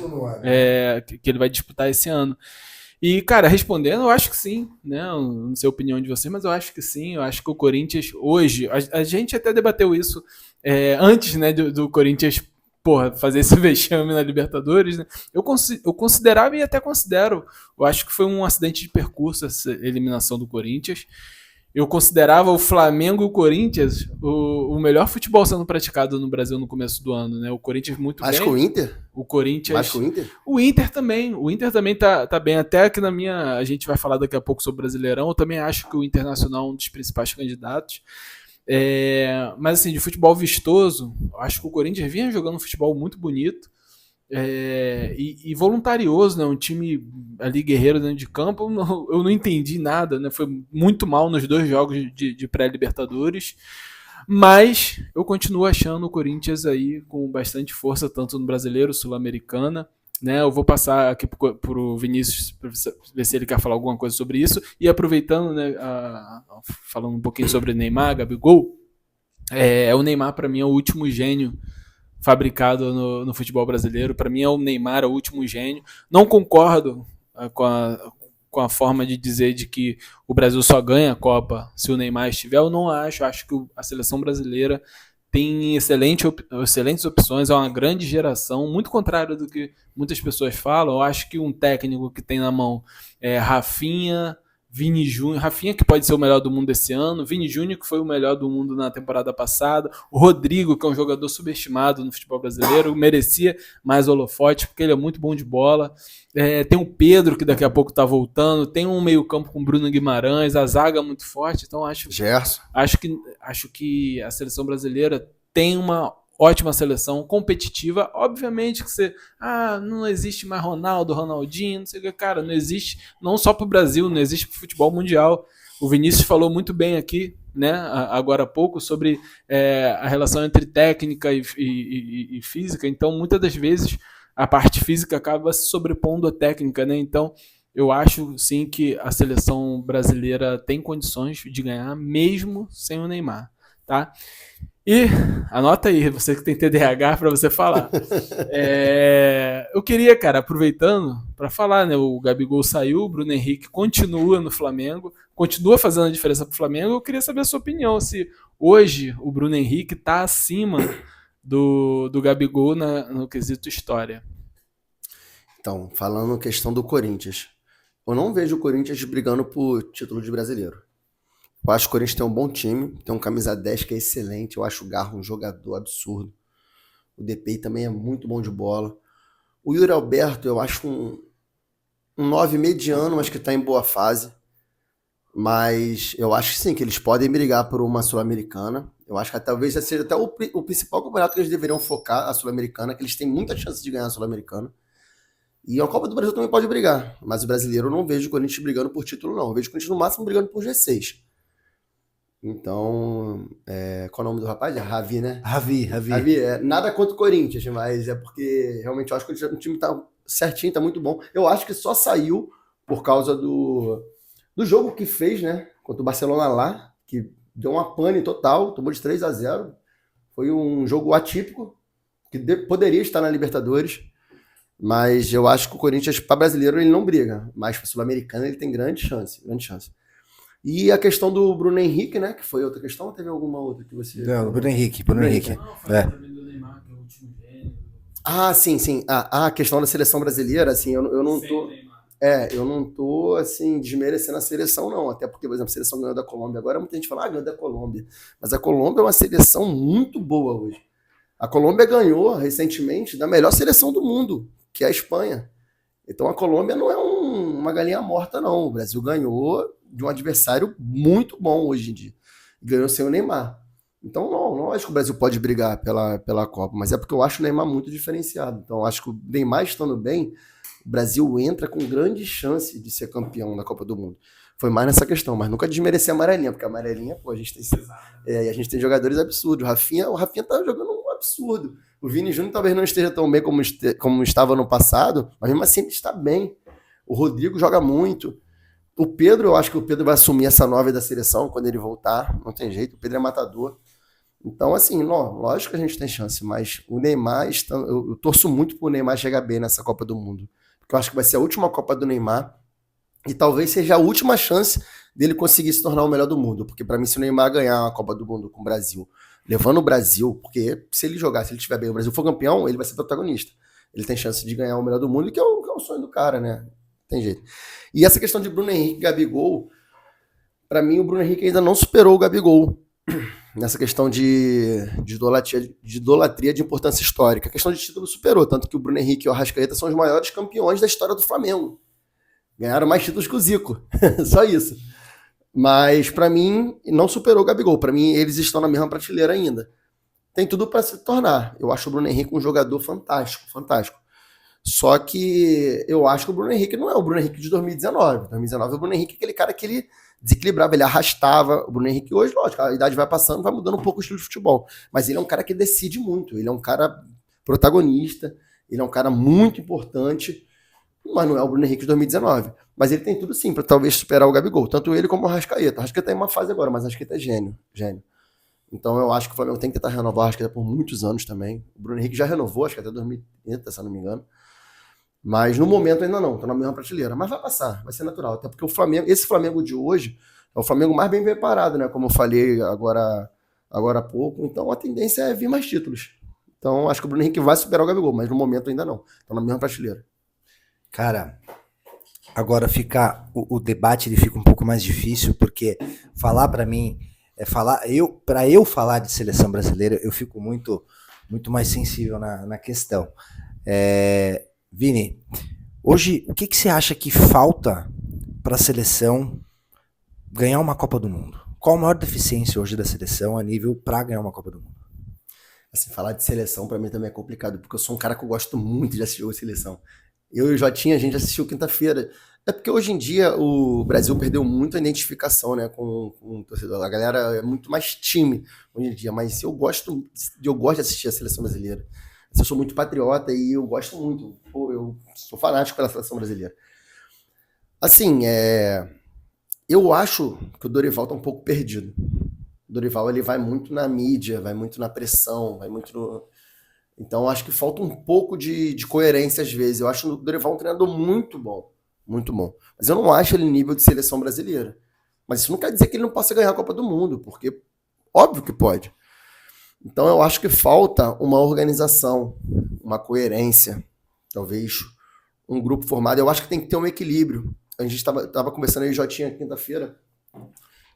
Que ele vai disputar esse ano. E, cara, respondendo, eu acho que sim, né? Não sei a opinião de você, mas eu acho que sim. Eu acho que o Corinthians, hoje, a gente até debateu isso antes, né, do Corinthians, fazer esse vexame na Libertadores, né? Eu considerava e até considero. Eu acho que foi um acidente de percurso essa eliminação do Corinthians. Eu considerava o Flamengo e o Corinthians o melhor futebol sendo praticado no Brasil no começo do ano, né? O Corinthians muito bem. Acho que o Inter? O Corinthians... Acho que o Inter? O Inter também. O Inter também tá bem. Até que a gente vai falar daqui a pouco sobre o Brasileirão. Eu também acho que o Internacional é um dos principais candidatos. Mas assim, de futebol vistoso, acho que o Corinthians vinha jogando um futebol muito bonito. E voluntarioso, né? Um time ali guerreiro dentro de campo, eu não entendi nada, né? Foi muito mal nos 2 jogos de pré-Libertadores, mas eu continuo achando o Corinthians aí com bastante força, tanto no Brasileiro, Sul-Americana, né? Eu vou passar aqui pro Vinícius para ver se ele quer falar alguma coisa sobre isso, e aproveitando, né, falando um pouquinho sobre Neymar, Gabigol, o Neymar para mim é o último gênio fabricado no futebol brasileiro. Para mim, o Neymar é o último gênio. Não concordo com a forma de dizer de que o Brasil só ganha a Copa se o Neymar estiver. Eu não acho. Acho que a seleção brasileira tem excelentes opções, é uma grande geração, muito contrário do que muitas pessoas falam. Eu acho que um técnico que tem na mão Rafinha, Vini Júnior, Rafinha que pode ser o melhor do mundo esse ano, Vini Júnior que foi o melhor do mundo na temporada passada, o Rodrigo que é um jogador subestimado no futebol brasileiro, merecia mais holofote porque ele é muito bom de bola, tem o Pedro que daqui a pouco está voltando, tem um meio campo com Bruno Guimarães, a zaga muito forte, então acho que a seleção brasileira tem uma ótima seleção, competitiva. Obviamente que você... não existe mais Ronaldo, Ronaldinho, não sei o que. Cara, não existe, não só para o Brasil, não existe para o futebol mundial. O Vinícius falou muito bem aqui, né, agora há pouco, sobre a relação entre técnica e física. Então, muitas das vezes, a parte física acaba se sobrepondo à técnica, né? Então, eu acho, sim, que a seleção brasileira tem condições de ganhar, mesmo sem o Neymar, tá? E anota aí, você que tem TDAH para você falar. Eu queria, cara, aproveitando para falar, né? O Gabigol saiu, o Bruno Henrique continua no Flamengo, continua fazendo a diferença para o Flamengo. Eu queria saber a sua opinião, se hoje o Bruno Henrique está acima do Gabigol no quesito história. Então, falando questão do Corinthians, eu não vejo o Corinthians brigando por título de brasileiro. Eu acho que o Corinthians tem um bom time, tem um camisa 10 que é excelente, eu acho o Garro um jogador absurdo. O DPI também é muito bom de bola. O Yuri Alberto eu acho um 9 mediano, mas que está em boa fase. Mas eu acho que sim, que eles podem brigar por uma Sul-Americana. Eu acho que talvez seja até o principal campeonato que eles deveriam focar, a Sul-Americana, que eles têm muita chance de ganhar a Sul-Americana. E a Copa do Brasil também pode brigar, mas o brasileiro eu não vejo o Corinthians brigando por título, não. Eu vejo o Corinthians no máximo brigando por G6. Então, qual é o nome do rapaz? É Ravi, né? Ravi. Nada contra o Corinthians, mas é porque realmente eu acho que o time tá certinho, tá muito bom. Eu acho que só saiu por causa do jogo que fez, né? Contra o Barcelona lá, que deu uma pane total, tomou de 3-0. Foi um jogo atípico, que poderia estar na Libertadores, mas eu acho que o Corinthians, para brasileiro, ele não briga, mas para Sul-Americana ele tem grande chance. E a questão do Bruno Henrique, né? Que foi outra questão, ou teve alguma outra que você... Não, Bruno Henrique. Não, também do Neymar, que é o último gênio. Sim. A questão da seleção brasileira, assim, eu não tô... eu não tô, assim, desmerecendo a seleção, não. Até porque, por exemplo, a seleção ganhou da Colômbia. Agora muita gente fala, ganhou da Colômbia. Mas a Colômbia é uma seleção muito boa hoje. A Colômbia ganhou, recentemente, da melhor seleção do mundo, que é a Espanha. Então a Colômbia não é uma galinha morta, não. O Brasil ganhou de um adversário muito bom hoje em dia. Ganhou sem o Neymar. Então, não acho que o Brasil pode brigar pela Copa, mas é porque eu acho o Neymar muito diferenciado. Então, eu acho que o Neymar estando bem, o Brasil entra com grande chance de ser campeão na Copa do Mundo. Foi mais nessa questão, mas nunca desmerecer a amarelinha, porque a amarelinha, pô, a gente tem jogadores absurdos. O Rafinha tá jogando um absurdo. O Vini Júnior talvez não esteja tão bem como estava no passado, mas mesmo assim ele está bem. O Rodrigo joga muito. O Pedro, eu acho que o Pedro vai assumir essa 9 da seleção quando ele voltar. Não tem jeito, o Pedro é matador. Então, assim, lógico que a gente tem chance, mas o Neymar, eu torço muito pro Neymar chegar bem nessa Copa do Mundo. Porque eu acho que vai ser a última Copa do Neymar e talvez seja a última chance dele conseguir se tornar o melhor do mundo. Porque para mim, se o Neymar ganhar a Copa do Mundo com o Brasil, levando o Brasil, porque se ele estiver bem, o Brasil for campeão, ele vai ser protagonista. Ele tem chance de ganhar o melhor do mundo, que é o sonho do cara, né? Tem jeito. E essa questão de Bruno Henrique e Gabigol, para mim o Bruno Henrique ainda não superou o Gabigol nessa questão de idolatria de importância histórica. A questão de título superou, tanto que o Bruno Henrique e o Arrascaeta são os maiores campeões da história do Flamengo. Ganharam mais títulos que o Zico, só isso. Mas, pra mim, não superou o Gabigol. Pra mim, eles estão na mesma prateleira ainda. Tem tudo pra se tornar. Eu acho o Bruno Henrique um jogador fantástico, fantástico. Só que eu acho que o Bruno Henrique não é o Bruno Henrique de 2019. 2019 o Bruno Henrique é aquele cara que ele desequilibrava, ele arrastava. O Bruno Henrique hoje, lógico, a idade vai passando, vai mudando um pouco o estilo de futebol. Mas ele é um cara que decide muito, ele é um cara protagonista, ele é um cara muito importante, mas não é o Bruno Henrique de 2019. Mas ele tem tudo sim para talvez superar o Gabigol, tanto ele como o Arrascaeta. O Arrascaeta tá em uma fase agora, mas o Arrascaeta é gênio, gênio. Então eu acho que o Flamengo tem que tentar renovar o Arrascaeta por muitos anos também. O Bruno Henrique já renovou, acho que até 2030, se eu não me engano. Mas no momento ainda não, tá na mesma prateleira. Mas vai passar, vai ser natural. Até porque o Flamengo, esse Flamengo de hoje é o Flamengo mais bem preparado, né? Como eu falei agora há pouco. Então a tendência é vir mais títulos. Então acho que o Bruno Henrique vai superar o Gabigol, mas no momento ainda não. Tá na mesma prateleira. Cara, agora o debate ele fica um pouco mais difícil, porque falar para mim para eu falar de seleção brasileira, eu fico muito mais sensível na questão. Vini, hoje o que você acha que falta para a seleção ganhar uma Copa do Mundo? Qual a maior deficiência hoje da seleção a nível para ganhar uma Copa do Mundo? Assim, falar de seleção para mim também é complicado, porque eu sou um cara que eu gosto muito de assistir a seleção. Eu e o Jotinha, a gente assistiu quinta-feira. É porque hoje em dia o Brasil perdeu muito a identificação, né, com o torcedor. A galera é muito mais time hoje em dia, mas eu gosto de assistir a seleção brasileira. Eu sou muito patriota e eu gosto muito. Pô, eu sou fanático pela seleção brasileira. Assim, eu acho que o Dorival tá um pouco perdido. O Dorival ele vai muito na mídia, vai muito na pressão, vai muito no... Então acho que falta um pouco de coerência às vezes. Eu acho o Dorival um treinador muito bom. Muito bom. Mas eu não acho ele nível de seleção brasileira. Mas isso não quer dizer que ele não possa ganhar a Copa do Mundo, porque óbvio que pode. Então eu acho que falta uma organização, uma coerência, talvez um grupo formado. Eu acho que tem que ter um equilíbrio. A gente estava conversando aí, Jotinha, quinta-feira,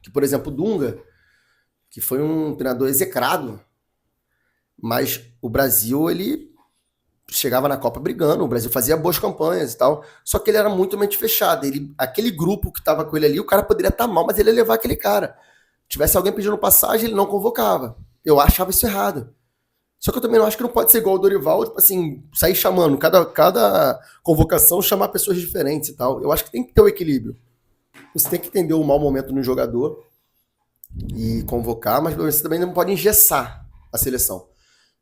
que, por exemplo, o Dunga, que foi um treinador execrado, mas o Brasil, ele chegava na Copa brigando, o Brasil fazia boas campanhas e tal, só que ele era muito mente fechada. Aquele grupo que estava com ele ali, o cara poderia estar mal, mas ele ia levar aquele cara. Tivesse alguém pedindo passagem, ele não convocava. Eu achava isso errado. Só que eu também não acho que não pode ser igual o Dorival, tipo assim, sair chamando, cada convocação chamar pessoas diferentes e tal. Eu acho que tem que ter o equilíbrio. Você tem que entender o mau momento no jogador e convocar, mas você também não pode engessar a seleção.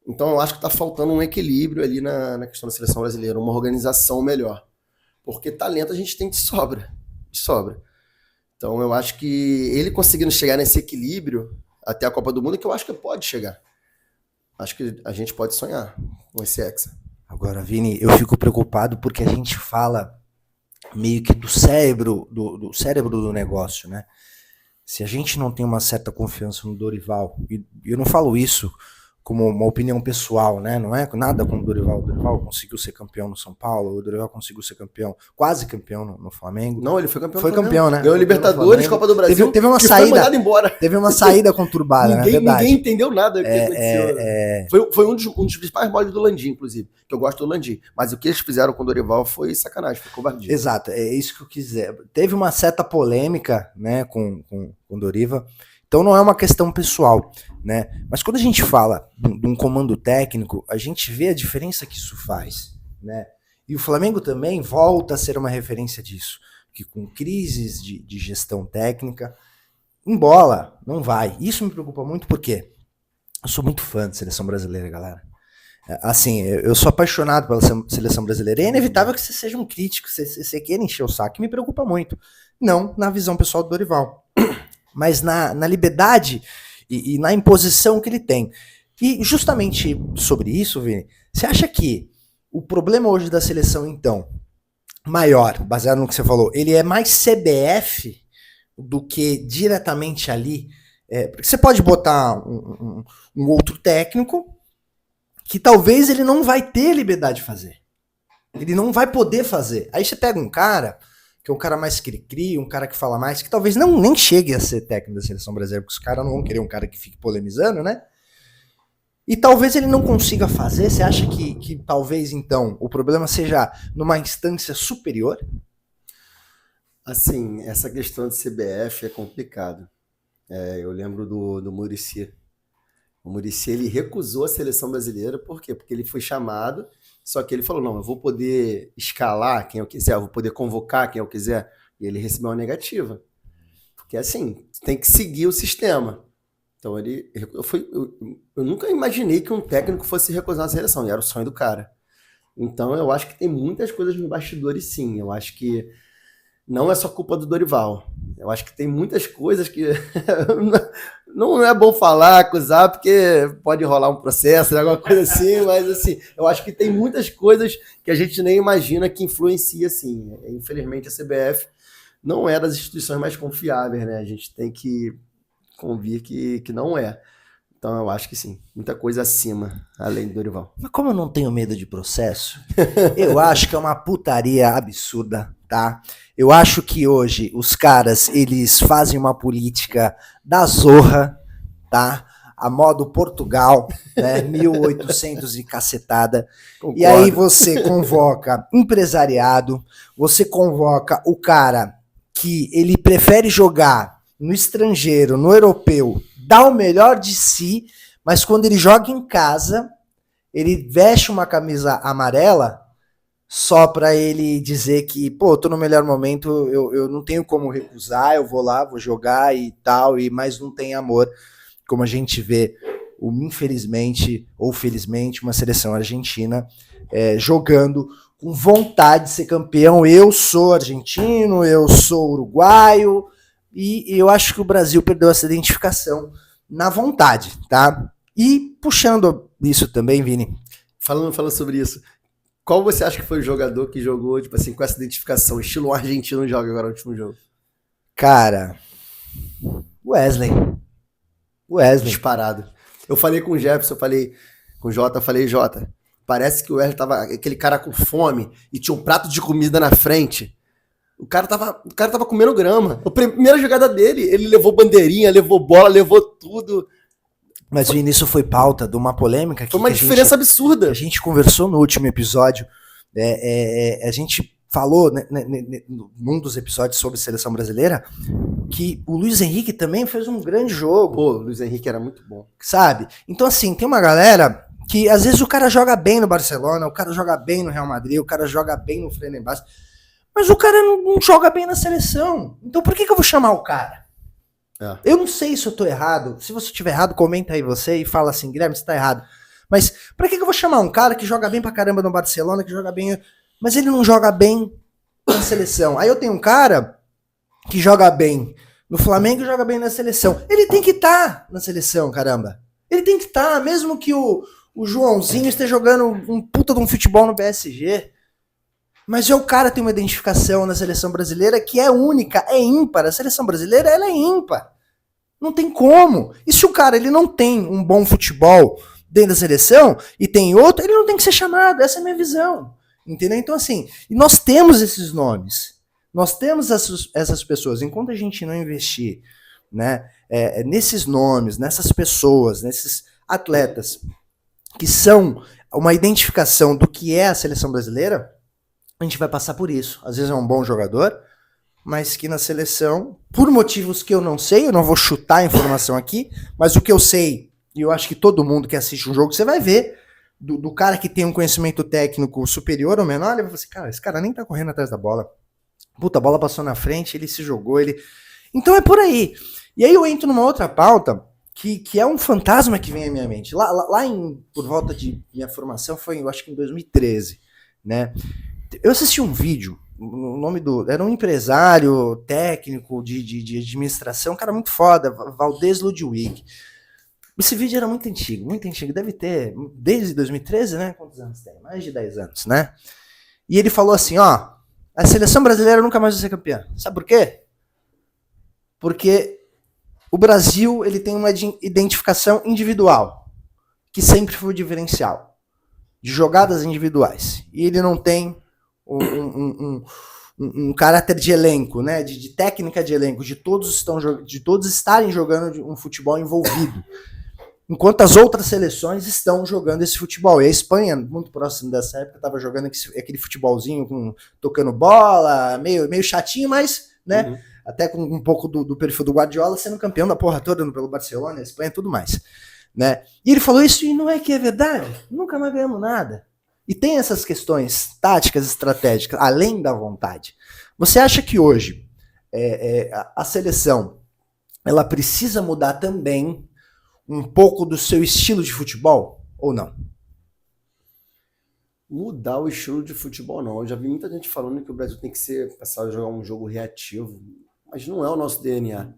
Então eu acho que está faltando um equilíbrio ali na questão da seleção brasileira, uma organização melhor. Porque talento a gente tem de sobra. De sobra. Então eu acho que ele conseguindo chegar nesse equilíbrio até a Copa do Mundo, que eu acho que pode chegar. Acho que a gente pode sonhar com esse Hexa. Agora, Vini, eu fico preocupado porque a gente fala meio que do cérebro do negócio, né? Se a gente não tem uma certa confiança no Dorival, e eu não falo isso como uma opinião pessoal, né? Não é nada com o Dorival. O Dorival conseguiu ser campeão no São Paulo, o Dorival conseguiu ser campeão, quase campeão no Flamengo. Não, ele foi campeão. Foi campeão, né? Ganhou Libertadores, Copa do Brasil. Teve uma saída, foi mandado embora. Teve uma saída conturbada, né? Ninguém entendeu nada do que aconteceu. Foi um dos principais modos do Landim, inclusive, que eu gosto do Landim. Mas o que eles fizeram com o Dorival foi sacanagem, foi covardia. Exato, é isso que eu quis dizer. Teve uma certa polêmica, né, com o Dorival. Então não é uma questão pessoal, né? Mas quando a gente fala de um comando técnico, a gente vê a diferença que isso faz, né? E o Flamengo também volta a ser uma referência disso, que com crises de gestão técnica, embola, não vai. Isso me preocupa muito porque eu sou muito fã de seleção brasileira, galera. Assim, eu sou apaixonado pela seleção brasileira. É inevitável que você seja um crítico, você queira encher o saco, e me preocupa muito. Não na visão pessoal do Dorival, mas na liberdade e na imposição que ele tem. E justamente sobre isso, Vini, você acha que o problema hoje da seleção, então, maior, baseado no que você falou, ele é mais CBF do que diretamente ali? Porque você pode botar um outro técnico que talvez ele não vai ter liberdade de fazer. Ele não vai poder fazer. Aí você pega um cara que é um cara mais cri-cri, um cara que fala mais, que talvez nem chegue a ser técnico da seleção brasileira, porque os caras não vão querer um cara que fique polemizando, né? E talvez ele não consiga fazer. Você acha que talvez, então, o problema seja numa instância superior? Assim, essa questão de CBF é complicado. Eu lembro do Muricy. O Muricy, ele recusou a seleção brasileira, por quê? Porque ele foi chamado, só que ele falou, não, eu vou poder escalar quem eu quiser, eu vou poder convocar quem eu quiser, e ele recebeu uma negativa. Porque assim, tem que seguir o sistema. Então eu nunca imaginei que um técnico fosse recusar a seleção, e era o sonho do cara. Então eu acho que tem muitas coisas nos bastidores, sim. Eu acho que não é só culpa do Dorival. Eu acho que tem muitas coisas que não é bom falar, acusar, porque pode rolar um processo, alguma coisa assim, mas assim, eu acho que tem muitas coisas que a gente nem imagina que influencia, assim. Infelizmente a CBF não é das instituições mais confiáveis, né? A gente tem que convir que não é. Então eu acho que sim, muita coisa acima, além do Dorival. Mas como eu não tenho medo de processo, eu acho que é uma putaria absurda, tá? Eu acho que hoje os caras, eles fazem uma política da zorra, tá? A modo Portugal, né? 1800 e cacetada. Concordo. E aí você convoca empresariado, você convoca o cara que ele prefere jogar no estrangeiro, no europeu, dá o melhor de si, mas quando ele joga em casa, ele veste uma camisa amarela só pra ele dizer que, pô, eu tô no melhor momento, eu não tenho como recusar, eu vou lá, vou jogar e tal, mas não tem amor, como a gente vê, infelizmente ou felizmente, uma seleção argentina jogando com vontade de ser campeão. Eu sou argentino, eu sou uruguaio, e eu acho que o Brasil perdeu essa identificação na vontade, tá? E puxando isso também, Vini. Falando sobre isso, qual você acha que foi o jogador que jogou, tipo assim, com essa identificação, estilo argentino joga agora no último jogo? Cara, Wesley. Disparado. Eu falei com o Jefferson, eu falei com o Jota, Jota, parece que o Wesley tava aquele cara com fome e tinha um prato de comida na frente. O cara tava comendo grama. A primeira jogada dele, ele levou bandeirinha, levou bola, levou tudo. Mas, Vini, isso foi pauta de uma polêmica aqui. Foi uma diferença absurda. A gente conversou no último episódio. A gente falou, né, num dos episódios sobre seleção brasileira, que o Luiz Henrique também fez um grande jogo. Pô, o Luiz Henrique era muito bom. Sabe? Então, assim, tem uma galera que às vezes o cara joga bem no Barcelona, o cara joga bem no Real Madrid, o cara joga bem no Fenerbahçe, mas o cara não joga bem na seleção. Então por que eu vou chamar o cara? Eu não sei se eu tô errado. Se você estiver errado, comenta aí você e fala assim, Guilherme, você tá errado. Mas pra que eu vou chamar um cara que joga bem pra caramba no Barcelona, que joga bem, mas ele não joga bem na seleção? Aí eu tenho um cara que joga bem no Flamengo e joga bem na seleção. Ele tem que estar na seleção, caramba. Ele tem que estar, mesmo que o Joãozinho esteja jogando um puta de um futebol no PSG. Mas o cara tem uma identificação na seleção brasileira que é única, é ímpar. A seleção brasileira, ela é ímpar. Não tem como. E se o cara ele não tem um bom futebol dentro da seleção e tem outro, ele não tem que ser chamado. Essa é a minha visão. Entendeu? Então, assim, e nós temos esses nomes. Nós temos essas pessoas. Enquanto a gente não investir, né, nesses nomes, nessas pessoas, nesses atletas que são uma identificação do que é a seleção brasileira, a gente vai passar por isso. Às vezes é um bom jogador, mas que na seleção, por motivos que eu não sei, eu não vou chutar a informação aqui, mas o que eu sei, e eu acho que todo mundo que assiste um jogo, você vai ver, do cara que tem um conhecimento técnico superior ou menor, ele vai falar assim, cara, esse cara nem tá correndo atrás da bola. Puta, a bola passou na frente, ele se jogou, ele... Então é por aí. E aí eu entro numa outra pauta, que é um fantasma que vem à minha mente. Por volta de minha formação, foi, eu acho que em 2013, né? Eu assisti um vídeo, o nome era um empresário técnico de administração, um cara muito foda, Valdez Ludwig. Esse vídeo era muito antigo, deve ter, desde 2013, né? Quantos anos tem? Mais de 10 anos, né? E ele falou assim, ó, a seleção brasileira nunca mais vai ser campeã. Sabe por quê? Porque o Brasil, ele tem uma identificação individual, que sempre foi o diferencial, de jogadas individuais. E ele não tem um caráter de elenco, né? De técnica de elenco, de todos estarem jogando um futebol envolvido. Enquanto as outras seleções estão jogando esse futebol. E a Espanha, muito próximo dessa época, estava jogando aquele futebolzinho tocando bola, meio chatinho, mas né? Uhum. Até com um pouco do perfil do Guardiola, sendo campeão da porra toda pelo Barcelona, Espanha e tudo mais, né? E ele falou isso e não é que é verdade. Nunca mais ganhamos nada. E tem essas questões táticas, estratégicas, além da vontade. Você acha que hoje a seleção ela precisa mudar também um pouco do seu estilo de futebol ou não? Mudar o estilo de futebol, não. Eu já vi muita gente falando que o Brasil tem que passar a jogar um jogo reativo, mas não é o nosso DNA.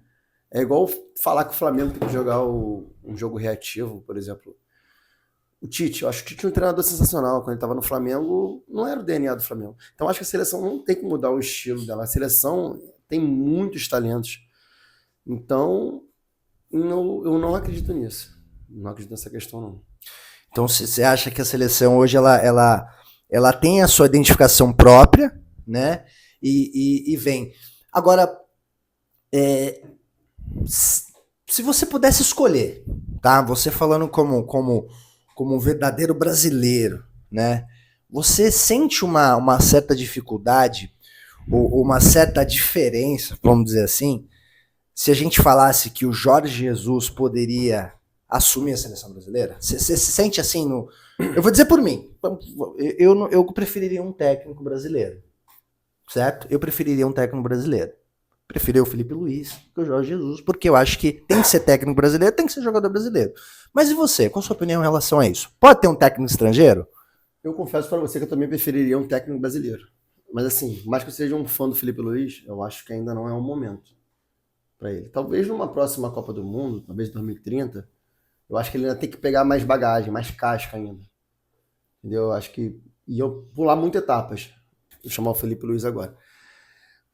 É igual falar que o Flamengo tem que jogar um jogo reativo, por exemplo. O Tite, eu acho que o Tite é um treinador sensacional. Quando ele estava no Flamengo, não era o DNA do Flamengo. Então acho que a seleção não tem que mudar o estilo dela. A seleção tem muitos talentos. Então, eu não acredito nisso. Não acredito nessa questão, não. Então você acha que a seleção hoje ela tem a sua identificação própria, né? E vem. Agora, se você pudesse escolher, tá? Você falando como um verdadeiro brasileiro, né? Você sente uma certa dificuldade ou uma certa diferença, vamos dizer assim, se a gente falasse que o Jorge Jesus poderia assumir a seleção brasileira? Você se sente assim no... Eu vou dizer por mim. Eu preferiria um técnico brasileiro. Certo? Eu preferiria um técnico brasileiro. Preferiria o Felipe Luiz que o Jorge Jesus, porque eu acho que tem que ser técnico brasileiro, tem que ser jogador brasileiro. Mas e você? Qual a sua opinião em relação a isso? Pode ter um técnico estrangeiro? Eu confesso para você que eu também preferiria um técnico brasileiro. Mas assim, mais que eu seja um fã do Felipe Luiz, eu acho que ainda não é o momento para ele. Talvez numa próxima Copa do Mundo, talvez 2030, eu acho que ele ainda tem que pegar mais bagagem, mais casca ainda. Entendeu? Eu acho que... E eu pular muitas etapas. Vou chamar o Felipe Luiz agora.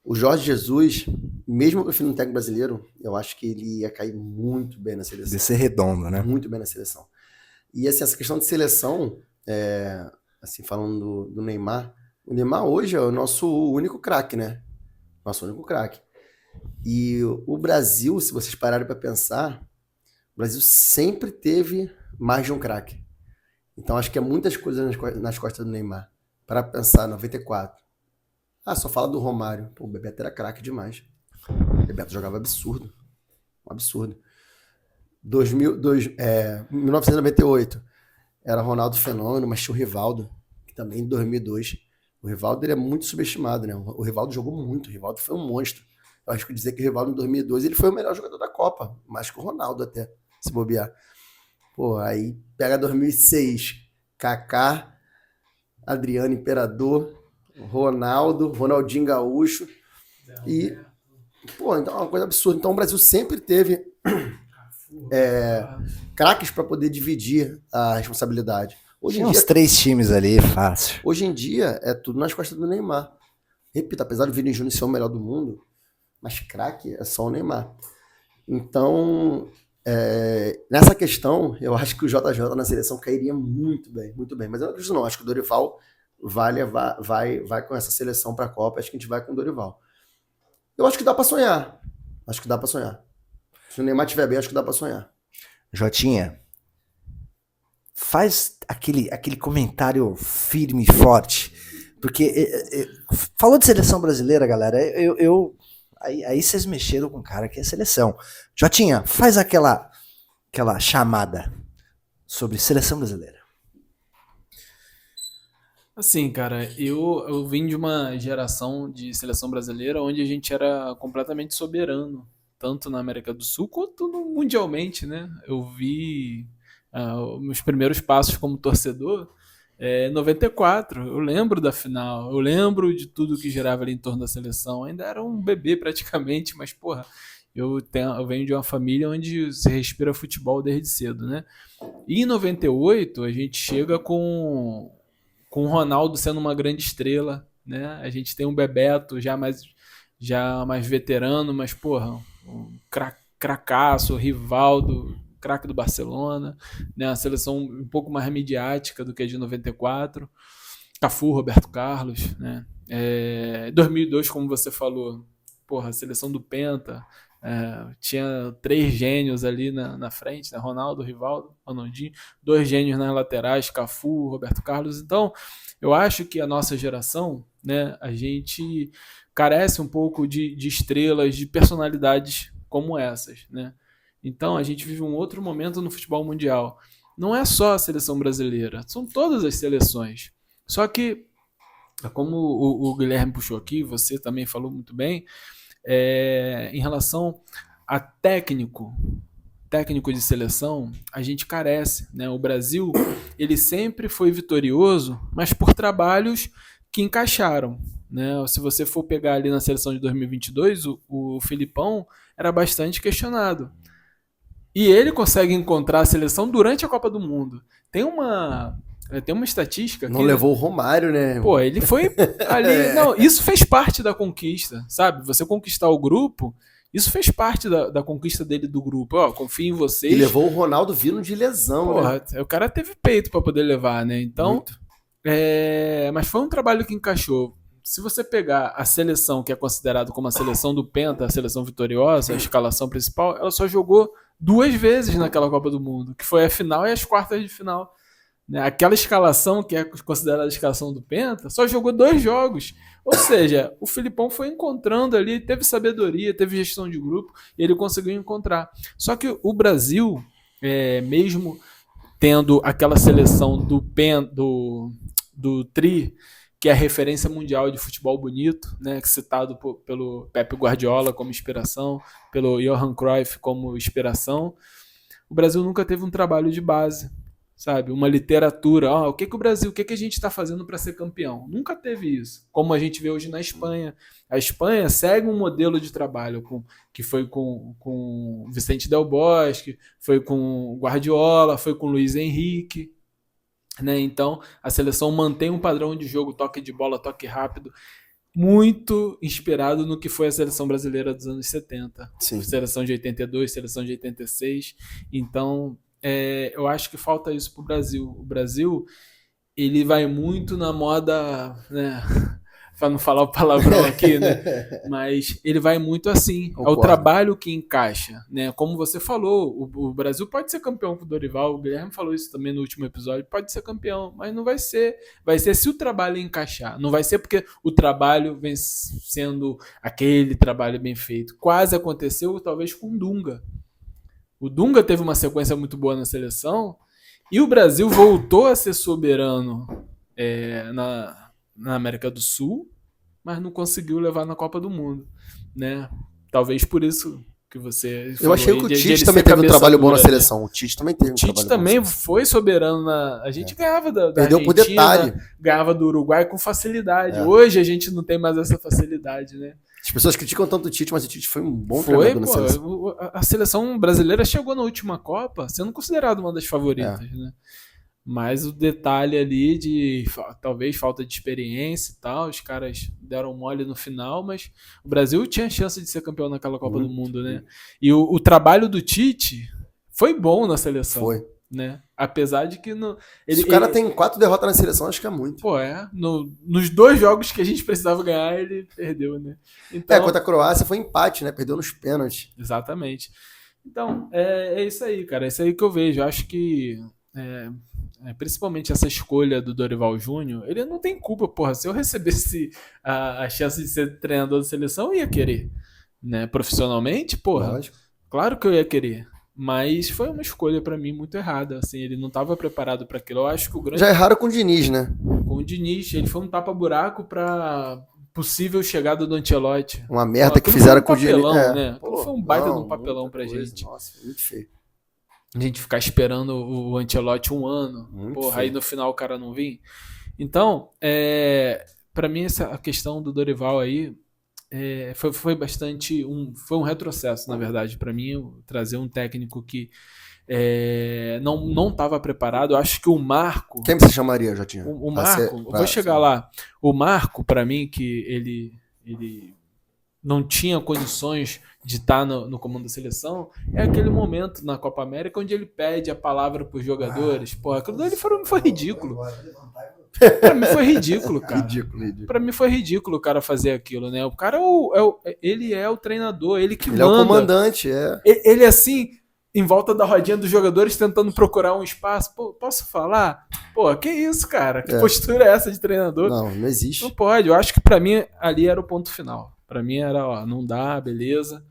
O Jorge Jesus, mesmo preferindo um técnico brasileiro, eu acho que ele ia cair muito bem na seleção. De ser redondo, né? Muito bem na seleção. E assim, essa questão de seleção, assim, falando do Neymar, o Neymar hoje é o nosso único craque, né? Nosso único craque. E o Brasil, se vocês pararem para pensar, o Brasil sempre teve mais de um craque. Então acho que é muitas coisas nas costas do Neymar. Para pensar, 94. Só fala do Romário. Pô, o Bebeto era craque demais. O Bebeto jogava absurdo. Um absurdo. 1998 era Ronaldo Fenômeno, mas tinha o Rivaldo, que também em 2002. O Rivaldo ele é muito subestimado, né? O Rivaldo jogou muito. O Rivaldo foi um monstro. Eu acho que dizer que o Rivaldo em 2002 ele foi o melhor jogador da Copa, mais que o Ronaldo até, se bobear. Pô, aí pega 2006, Kaká, Adriano Imperador, Ronaldo, Ronaldinho Gaúcho e, pô, então é uma coisa absurda. Então o Brasil sempre teve craques para poder dividir a responsabilidade. Hoje tinha uns 3 times ali, fácil. Hoje em dia é tudo nas costas do Neymar. Repito, apesar do Vini Júnior ser o melhor do mundo, mas craque é só o Neymar. Então, nessa questão, eu acho que o JJ na seleção cairia muito bem, muito bem. Mas eu não acredito não, acho que o Dorival vai com essa seleção para a Copa, acho que a gente vai com o Dorival. Eu acho que dá para sonhar. Se o Neymar estiver bem, acho que dá para sonhar. Jotinha, faz aquele comentário firme e forte, porque falou de seleção brasileira, galera, aí vocês mexeram com o cara que é seleção. Jotinha, faz aquela chamada sobre seleção brasileira. Assim, cara, eu vim de uma geração de seleção brasileira onde a gente era completamente soberano, tanto na América do Sul quanto mundialmente, né? Eu vi meus primeiros passos como torcedor em 94. Eu lembro da final, eu lembro de tudo que girava ali em torno da seleção. Ainda era um bebê praticamente, mas, porra, eu venho de uma família onde se respira futebol desde cedo, né? E em 98 a gente chega com o Ronaldo sendo uma grande estrela, né? A gente tem um Bebeto já mais veterano, mas, porra, um cracaço, Rivaldo, craque do Barcelona, né? Uma seleção um pouco mais midiática do que a de 94. Cafu, Roberto Carlos, né? 2002, como você falou, porra, a seleção do Penta, Tinha 3 gênios ali na frente, né? Ronaldo, Rivaldo, Ronaldinho, 2 gênios nas laterais, Cafu, Roberto Carlos. Então, eu acho que a nossa geração, né, a gente carece um pouco de estrelas, de personalidades como essas, né? Então, a gente vive um outro momento no futebol mundial. Não é só a seleção brasileira, são todas as seleções. Só que, como o Guilherme puxou aqui, você também falou muito bem, em relação a técnico de seleção, a gente carece, né? O Brasil, ele sempre foi vitorioso, mas por trabalhos que encaixaram, né? Se você for pegar ali na seleção de 2022, o Filipão era bastante questionado. E ele consegue encontrar a seleção durante a Copa do Mundo. Tem uma estatística... Não levou o Romário, né? Pô, ele foi ali... Não, isso fez parte da conquista, sabe? Você conquistar o grupo, isso fez parte da conquista dele do grupo. Ó, confio em vocês. E levou o Ronaldo vindo de lesão, porra, né? O cara teve peito pra poder levar, né? Então, mas foi um trabalho que encaixou. Se você pegar a seleção que é considerada como a seleção do Penta, a seleção vitoriosa, a escalação principal, ela só jogou 2 vezes naquela Copa do Mundo, que foi a final e as quartas de final. Aquela escalação que é considerada a escalação do Penta só jogou 2 jogos. Ou seja, o Filipão foi encontrando ali, teve sabedoria, teve gestão de grupo e ele conseguiu encontrar. Só que o Brasil, mesmo tendo aquela seleção do Tri, que é a referência mundial de futebol bonito, né, citado pelo Pep Guardiola como inspiração, pelo Johan Cruyff como inspiração, o Brasil nunca teve um trabalho de base, sabe? Uma literatura. O que o Brasil, o que a gente está fazendo para ser campeão? Nunca teve isso. Como a gente vê hoje na Espanha. A Espanha segue um modelo de trabalho que foi com Vicente Del Bosque, foi com Guardiola, foi com Luiz Henrique. Né? Então, a seleção mantém um padrão de jogo, toque de bola, toque rápido, muito inspirado no que foi a seleção brasileira dos anos 70. Sim. Seleção de 82, seleção de 86. Então, eu acho que falta isso pro Brasil. O Brasil, ele vai muito na moda, né? Para não falar o palavrão aqui, né? Mas ele vai muito assim. Concordo. É o trabalho que encaixa, né? Como você falou, o Brasil pode ser campeão com o Dorival, o Guilherme falou isso também no último episódio, pode ser campeão, mas não vai ser. Vai ser se o trabalho encaixar. Não vai ser porque o trabalho vem sendo aquele trabalho bem feito. Quase aconteceu, talvez, com o Dunga. O Dunga teve uma sequência muito boa na seleção e o Brasil voltou a ser soberano na América do Sul, mas não conseguiu levar na Copa do Mundo, né? Talvez por isso que você falou. Eu achei que o Tite também teve um trabalho bom na seleção. O Tite também teve um trabalho bom. O Tite também foi soberano a gente ganhava da Perdeu Argentina, por detalhe. Ganhava do Uruguai com facilidade. Hoje a gente não tem mais essa facilidade, né? As pessoas criticam tanto o Tite, mas o Tite foi um bom treinador na seleção. A seleção brasileira chegou na última Copa sendo considerada uma das favoritas, né? Mas o detalhe ali de talvez falta de experiência e tal, os caras deram mole no final, mas o Brasil tinha chance de ser campeão naquela Copa do Mundo, né? E o trabalho do Tite foi bom na seleção. Foi. Né? Apesar de que... Se o cara tem 4 derrotas na seleção, acho que é muito. Nos 2 jogos que a gente precisava ganhar, ele perdeu, né? Então, contra a Croácia foi empate, né? Perdeu nos pênaltis. Exatamente. Então, é isso aí, cara. É isso aí que eu vejo. Eu acho que... principalmente essa escolha do Dorival Júnior, ele não tem culpa, porra. Se eu recebesse a chance de ser treinador da seleção, eu ia querer, né? Profissionalmente, porra. Lógico. Claro que eu ia querer. Mas foi uma escolha pra mim muito errada, assim, ele não estava preparado para aquilo. Eu acho que o grande... Já erraram com o Diniz, né? Com o Diniz, ele foi um tapa-buraco pra possível chegada do Ancelotti. Uma merda que fizeram com o Diniz. Né? Foi um baita de um papelão pra gente. Nossa, muito feio. A gente ficar esperando o Ancelotti 1 ano. Aí no final o cara não vir. Então, pra mim a questão do Dorival aí foi bastante foi um retrocesso, na verdade, para mim, trazer um técnico que não estava preparado. Eu acho que o Marco... Quem você chamaria, Jotinha? O Marco, vou chegar lá. O Marco, para mim, que ele não tinha condições de estar no comando da seleção, é aquele momento na Copa América onde ele pede a palavra para os jogadores. Porra, aquilo dali foi ridículo. Pra mim foi ridículo, cara. Ridículo. Pra mim foi ridículo o cara fazer aquilo, né? O cara ele é o treinador, ele que Ele manda. é o comandante, Ele assim, em volta da rodinha dos jogadores, tentando procurar um espaço. Pô, posso falar? Pô, que isso, cara? Que postura é essa de treinador? Não existe. Não pode. Eu acho que pra mim ali era o ponto final. Pra mim era, ó, não dá, beleza.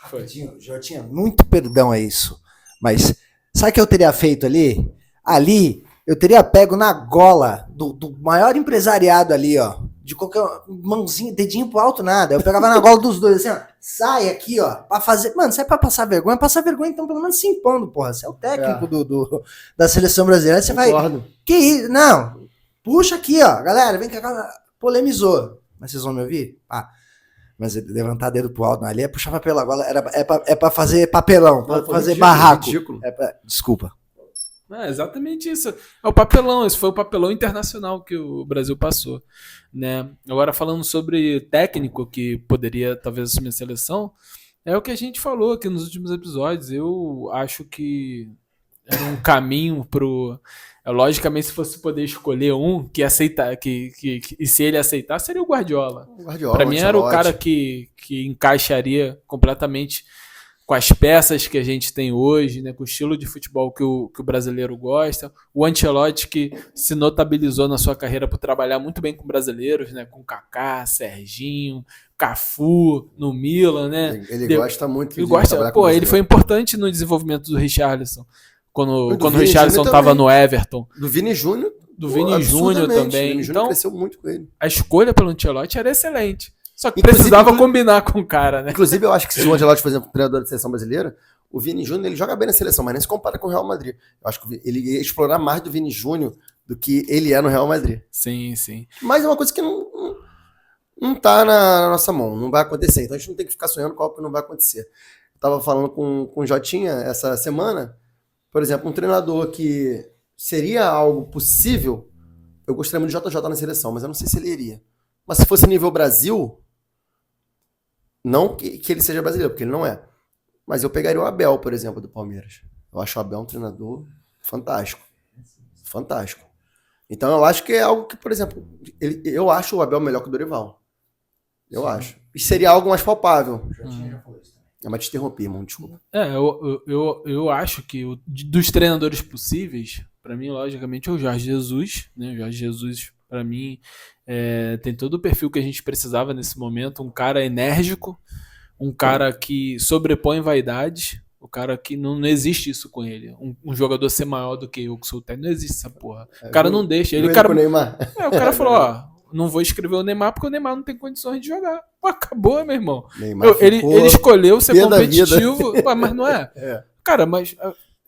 Foi. Jotinha, muito perdão a isso. Mas sabe o que eu teria feito ali? Ali, eu teria pego na gola do maior empresariado ali, ó. De qualquer mãozinha, dedinho pro alto, nada. Eu pegava na gola dos dois, assim, ó. Sai aqui, ó. Pra fazer. Mano, se é pra passar vergonha, então pelo menos se impondo, porra. Você é o técnico da seleção brasileira. Aí você Concordo. vai. Que isso? Não. Puxa aqui, ó. Galera, vem cá. Polemizou. Mas vocês vão me ouvir? Mas levantar dedo pro alto ali é puxar pela gola. É pra fazer papelão, pra fazer ridículo, barraco. ridículo. Desculpa. É exatamente isso. É o papelão. Esse foi o papelão internacional que o Brasil passou, né? Agora falando sobre técnico que poderia talvez assumir a seleção, é o que a gente falou aqui nos últimos episódios. Eu acho que era um caminho pro. Logicamente, se fosse poder escolher um que aceitar, e se ele aceitar, seria o Guardiola. Para mim era o cara que encaixaria completamente com as peças que a gente tem hoje, né, com o estilo de futebol que o brasileiro gosta. O Ancelotti, que se notabilizou na sua carreira por trabalhar muito bem com brasileiros, né, com Kaká, Serginho, Cafu no Milan, né? Ele gosta muito de trabalhar com ele foi importante no desenvolvimento do Richarlison. Quando o Richarlison estava no Everton. Do Vini Júnior. Do Vini Júnior também. O Vini Júnior cresceu muito com ele. A escolha pelo Ancelotti era excelente. Só que precisava combinar com o cara, né? Inclusive, eu acho que se o Ancelotti, por exemplo, treinador da seleção brasileira, o Vini Júnior ele joga bem na seleção, mas nem se compara com o Real Madrid. Eu acho que ele ia explorar mais do Vini Júnior do que ele é no Real Madrid. Sim, sim. Mas é uma coisa que não tá na nossa mão, não vai acontecer. Então a gente não tem que ficar sonhando com algo que não vai acontecer. Eu tava falando com o Jotinha essa semana. Por exemplo, um treinador que seria algo possível, eu gostaria muito de JJ na seleção, mas eu não sei se ele iria. Mas se fosse nível Brasil, não que ele seja brasileiro, porque ele não é. Mas eu pegaria o Abel, por exemplo, do Palmeiras. Eu acho o Abel um treinador fantástico. Fantástico. Então eu acho que é algo que, por exemplo, eu acho o Abel melhor que o Dorival. Eu acho. E seria algo mais palpável. Mas te interrompi, irmão, desculpa. Eu acho que dos treinadores possíveis, para mim, logicamente, é o Jorge Jesus, né? O Jorge Jesus, para mim, tem todo o perfil que a gente precisava nesse momento. Um cara enérgico, um cara que sobrepõe vaidades, o cara que não existe isso com ele. Um jogador ser maior do que eu, que sou o técnico, não existe essa porra. O cara não deixa. O cara falou, ó, não vou escrever o Neymar porque o Neymar não tem condições de jogar. Pô, acabou, meu irmão. Ele escolheu ser competitivo, mas não é. Cara, mas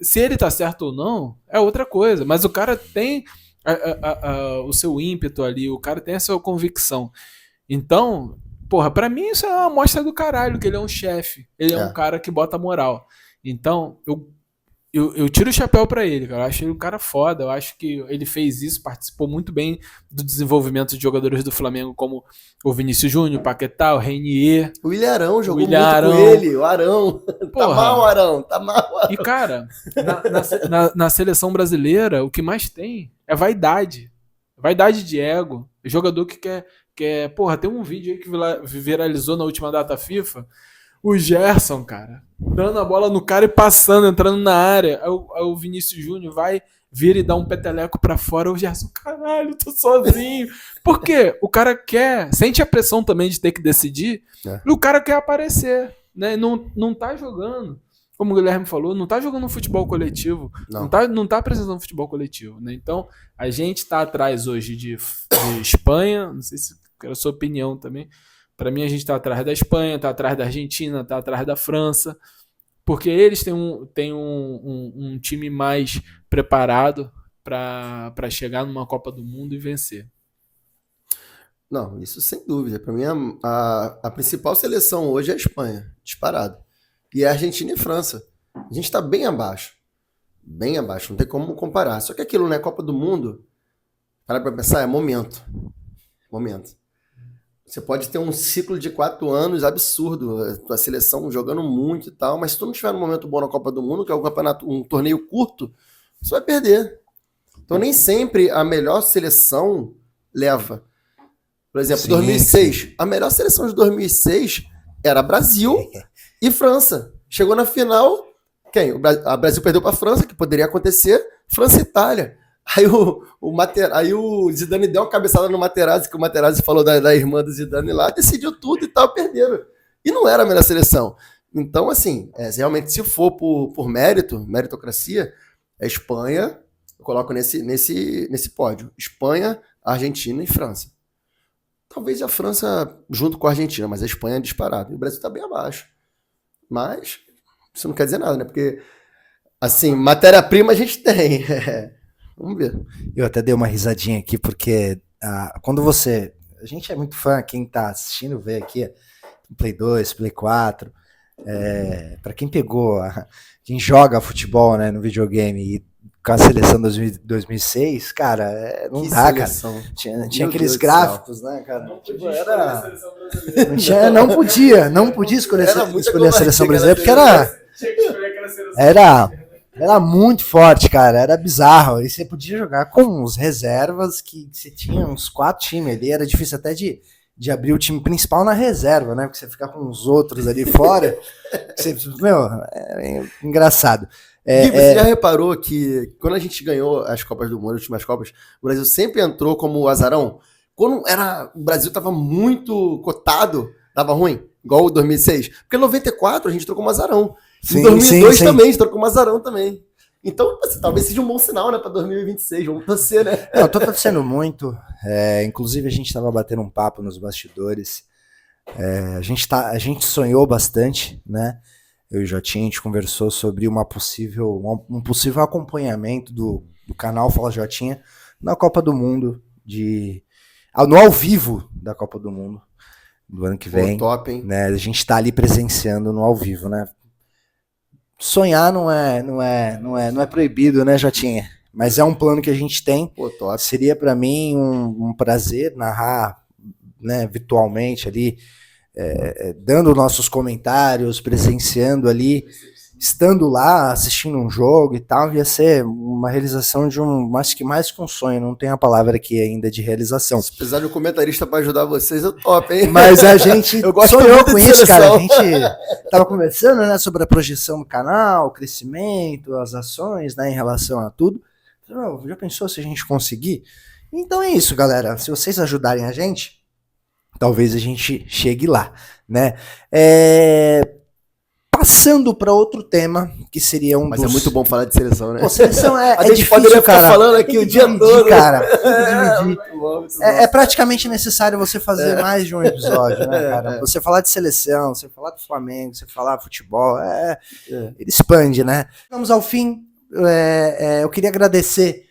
se ele tá certo ou não, é outra coisa. Mas o cara tem o seu ímpeto ali, o cara tem a sua convicção. Então, porra, pra mim isso é uma amostra do caralho, que ele é um chefe. Ele é um cara que bota moral. Então, eu tiro o chapéu pra ele, cara. Eu acho ele um cara foda. Eu acho que ele fez isso, participou muito bem do desenvolvimento de jogadores do Flamengo, como o Vinícius Júnior, o Paquetá, o Reinier. O Willian Arão jogou muito com ele. O Arão. Porra. Tá mal, Arão. Tá mal, Arão. E, cara, na seleção brasileira, o que mais tem é vaidade. Vaidade de ego. Jogador que quer... Porra, tem um vídeo aí que viralizou na última data FIFA. O Gerson, cara, dando a bola no cara e passando, entrando na área. Aí o Vinícius Júnior vira e dá um peteleco pra fora. O Gerson, caralho, tô sozinho. Por quê? O cara sente a pressão também de ter que decidir, e o cara quer aparecer, né? Não tá jogando, como o Guilherme falou, não tá jogando um futebol coletivo, não tá apresentando um futebol coletivo, né? Então, a gente tá atrás hoje de Espanha, não sei se quero a sua opinião também. Para mim, a gente está atrás da Espanha, está atrás da Argentina, está atrás da França, porque eles têm um time mais preparado para chegar numa Copa do Mundo e vencer. Não, isso sem dúvida. Para mim, a principal seleção hoje é a Espanha, disparado. E a Argentina e França. A gente está bem abaixo. Bem abaixo, não tem como comparar. Só que aquilo, né, Copa do Mundo, para pensar, é momento. Você pode ter um ciclo de 4 anos absurdo, a tua seleção jogando muito e tal, mas se tu não tiver num momento bom na Copa do Mundo, que é um campeonato, um torneio curto, você vai perder. Então nem sempre a melhor seleção leva. Por exemplo, Sim, 2006. A melhor seleção de 2006 era Brasil e França. Chegou na final, quem? A Brasil perdeu para a França, que poderia acontecer, França e Itália. Aí o Zidane deu uma cabeçada no Materazzi, que o Materazzi falou da irmã do Zidane lá, decidiu tudo e tal, perderam. E não era a melhor seleção. Então, assim, realmente, se for por mérito, meritocracia, a Espanha, eu coloco nesse pódio. Espanha, Argentina e França. Talvez a França junto com a Argentina, mas a Espanha é disparada. E o Brasil está bem abaixo. Mas isso não quer dizer nada, né? Porque, assim, matéria-prima a gente tem. Vamos ver. Eu até dei uma risadinha aqui, porque quando você... A gente é muito fã, quem tá assistindo vê aqui, Play 2, Play 4. Para quem pegou, quem joga futebol, né, no videogame e com a seleção 2006, cara, não Que dá, seleção. cara. Tinha Meu aqueles Deus do gráficos, né, cara? Não Tipo, podia escolher a era... seleção brasileira. Não podia escolher, Era muito escolher a seleção covardia brasileira, aquela porque era... Tinha que escolher aquela seleção. Era muito forte, cara. Era bizarro. E você podia jogar com os reservas, que você tinha uns 4 times ali. Era difícil até de abrir o time principal na reserva, né? Porque você ficar com os outros ali fora. É engraçado. Gui, você já reparou que quando a gente ganhou as Copas do Mundo, as últimas Copas, o Brasil sempre entrou como azarão? Quando o Brasil tava muito cotado, tava ruim, igual o 2006. Porque em 94 a gente trocou como azarão. Em 2002 também, a gente trocou como azarão também. Então, assim, talvez seja um bom sinal, né, para 2026. Vamos torcer, né? Não, eu tô torcendo muito. Inclusive, a gente tava batendo um papo nos bastidores. A gente sonhou bastante, né? Eu e o Jotinha, a gente conversou sobre um possível acompanhamento do canal Fala Jotinha na Copa do Mundo, no ao vivo da Copa do Mundo do ano que vem. Top, hein? Né? A gente tá ali presenciando no ao vivo, né? Sonhar não é proibido, né, Jotinha? Mas é um plano que a gente tem. Pô, top. Seria para mim um prazer narrar, né, virtualmente ali, dando nossos comentários, presenciando ali, estando lá, assistindo um jogo e tal. Ia ser uma realização acho que mais que um sonho, não tem a palavra aqui ainda de realização. Se precisar de um comentarista para ajudar vocês, eu top, hein? Mas a gente sonhou com isso, cara. A gente tava conversando, né, sobre a projeção do canal, o crescimento, as ações, né, em relação a tudo. Já pensou se a gente conseguir? Então é isso, galera. Se vocês ajudarem a gente, talvez a gente chegue lá, né? Passando para outro tema, que seria Mas é muito bom falar de seleção, né? Pô, seleção a é gente difícil, poderia ficar cara. falando aqui o dia todo. Cara. Muito bom, muito bom. É praticamente necessário você fazer mais de um episódio, né, cara? Você falar de seleção, você falar do Flamengo, você falar de futebol, ele expande, né? Vamos ao fim. Eu queria agradecer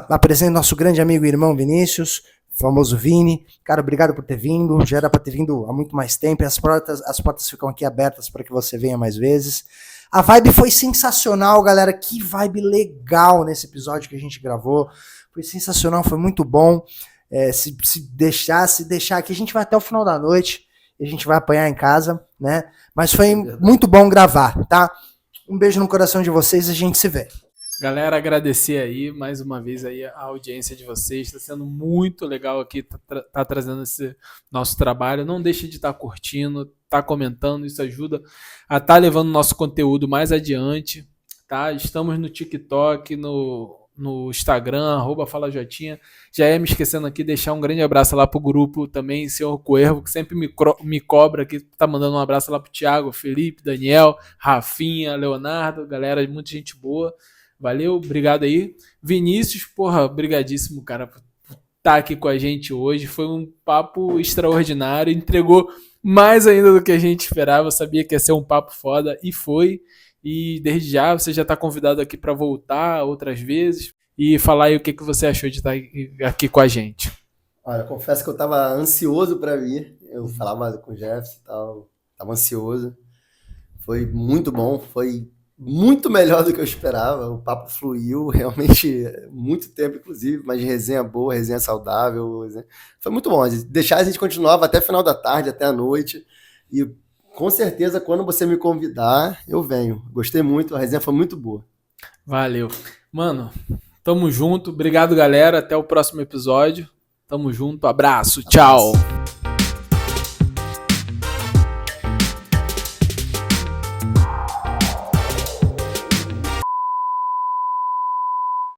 a presença do nosso grande amigo e irmão Vinícius, famoso Vini. Cara, obrigado por ter vindo. Já era para ter vindo há muito mais tempo. E as portas ficam aqui abertas para que você venha mais vezes. A vibe foi sensacional, galera. Que vibe legal nesse episódio que a gente gravou. Foi sensacional, foi muito bom. Se deixar aqui, a gente vai até o final da noite. E a gente vai apanhar em casa, né? Mas foi muito bom gravar, tá? Um beijo no coração de vocês e a gente se vê. Galera, agradecer aí mais uma vez aí a audiência de vocês, está sendo muito legal aqui, tá trazendo esse nosso trabalho. Não deixe de estar curtindo, tá comentando, isso ajuda a estar levando nosso conteúdo mais adiante, tá? Estamos no TikTok, no Instagram, @FalaJotinha. Já me esquecendo aqui, deixar um grande abraço lá pro grupo também, Senhor Coervo, que sempre me cobra aqui, tá mandando um abraço lá pro Thiago, Felipe, Daniel, Rafinha, Leonardo, galera, muita gente boa. Valeu, obrigado aí. Vinícius, porra, brigadíssimo, cara, por estar aqui com a gente hoje. Foi um papo extraordinário, entregou mais ainda do que a gente esperava. Eu sabia que ia ser um papo foda e foi. E desde já, você já está convidado aqui para voltar outras vezes e falar aí o que você achou de estar aqui com a gente. Olha, confesso que eu estava ansioso para vir. Eu falava com o Jefferson e tal, estava ansioso. Foi muito bom, foi muito melhor do que eu esperava. O papo fluiu realmente muito tempo, inclusive, mas resenha boa, resenha saudável. Foi muito bom. Deixar a gente continuava até final da tarde, até a noite. E com certeza, quando você me convidar, eu venho. Gostei muito, a resenha foi muito boa. Valeu. Mano, tamo junto. Obrigado, galera. Até o próximo episódio. Tamo junto. Abraço. Tchau.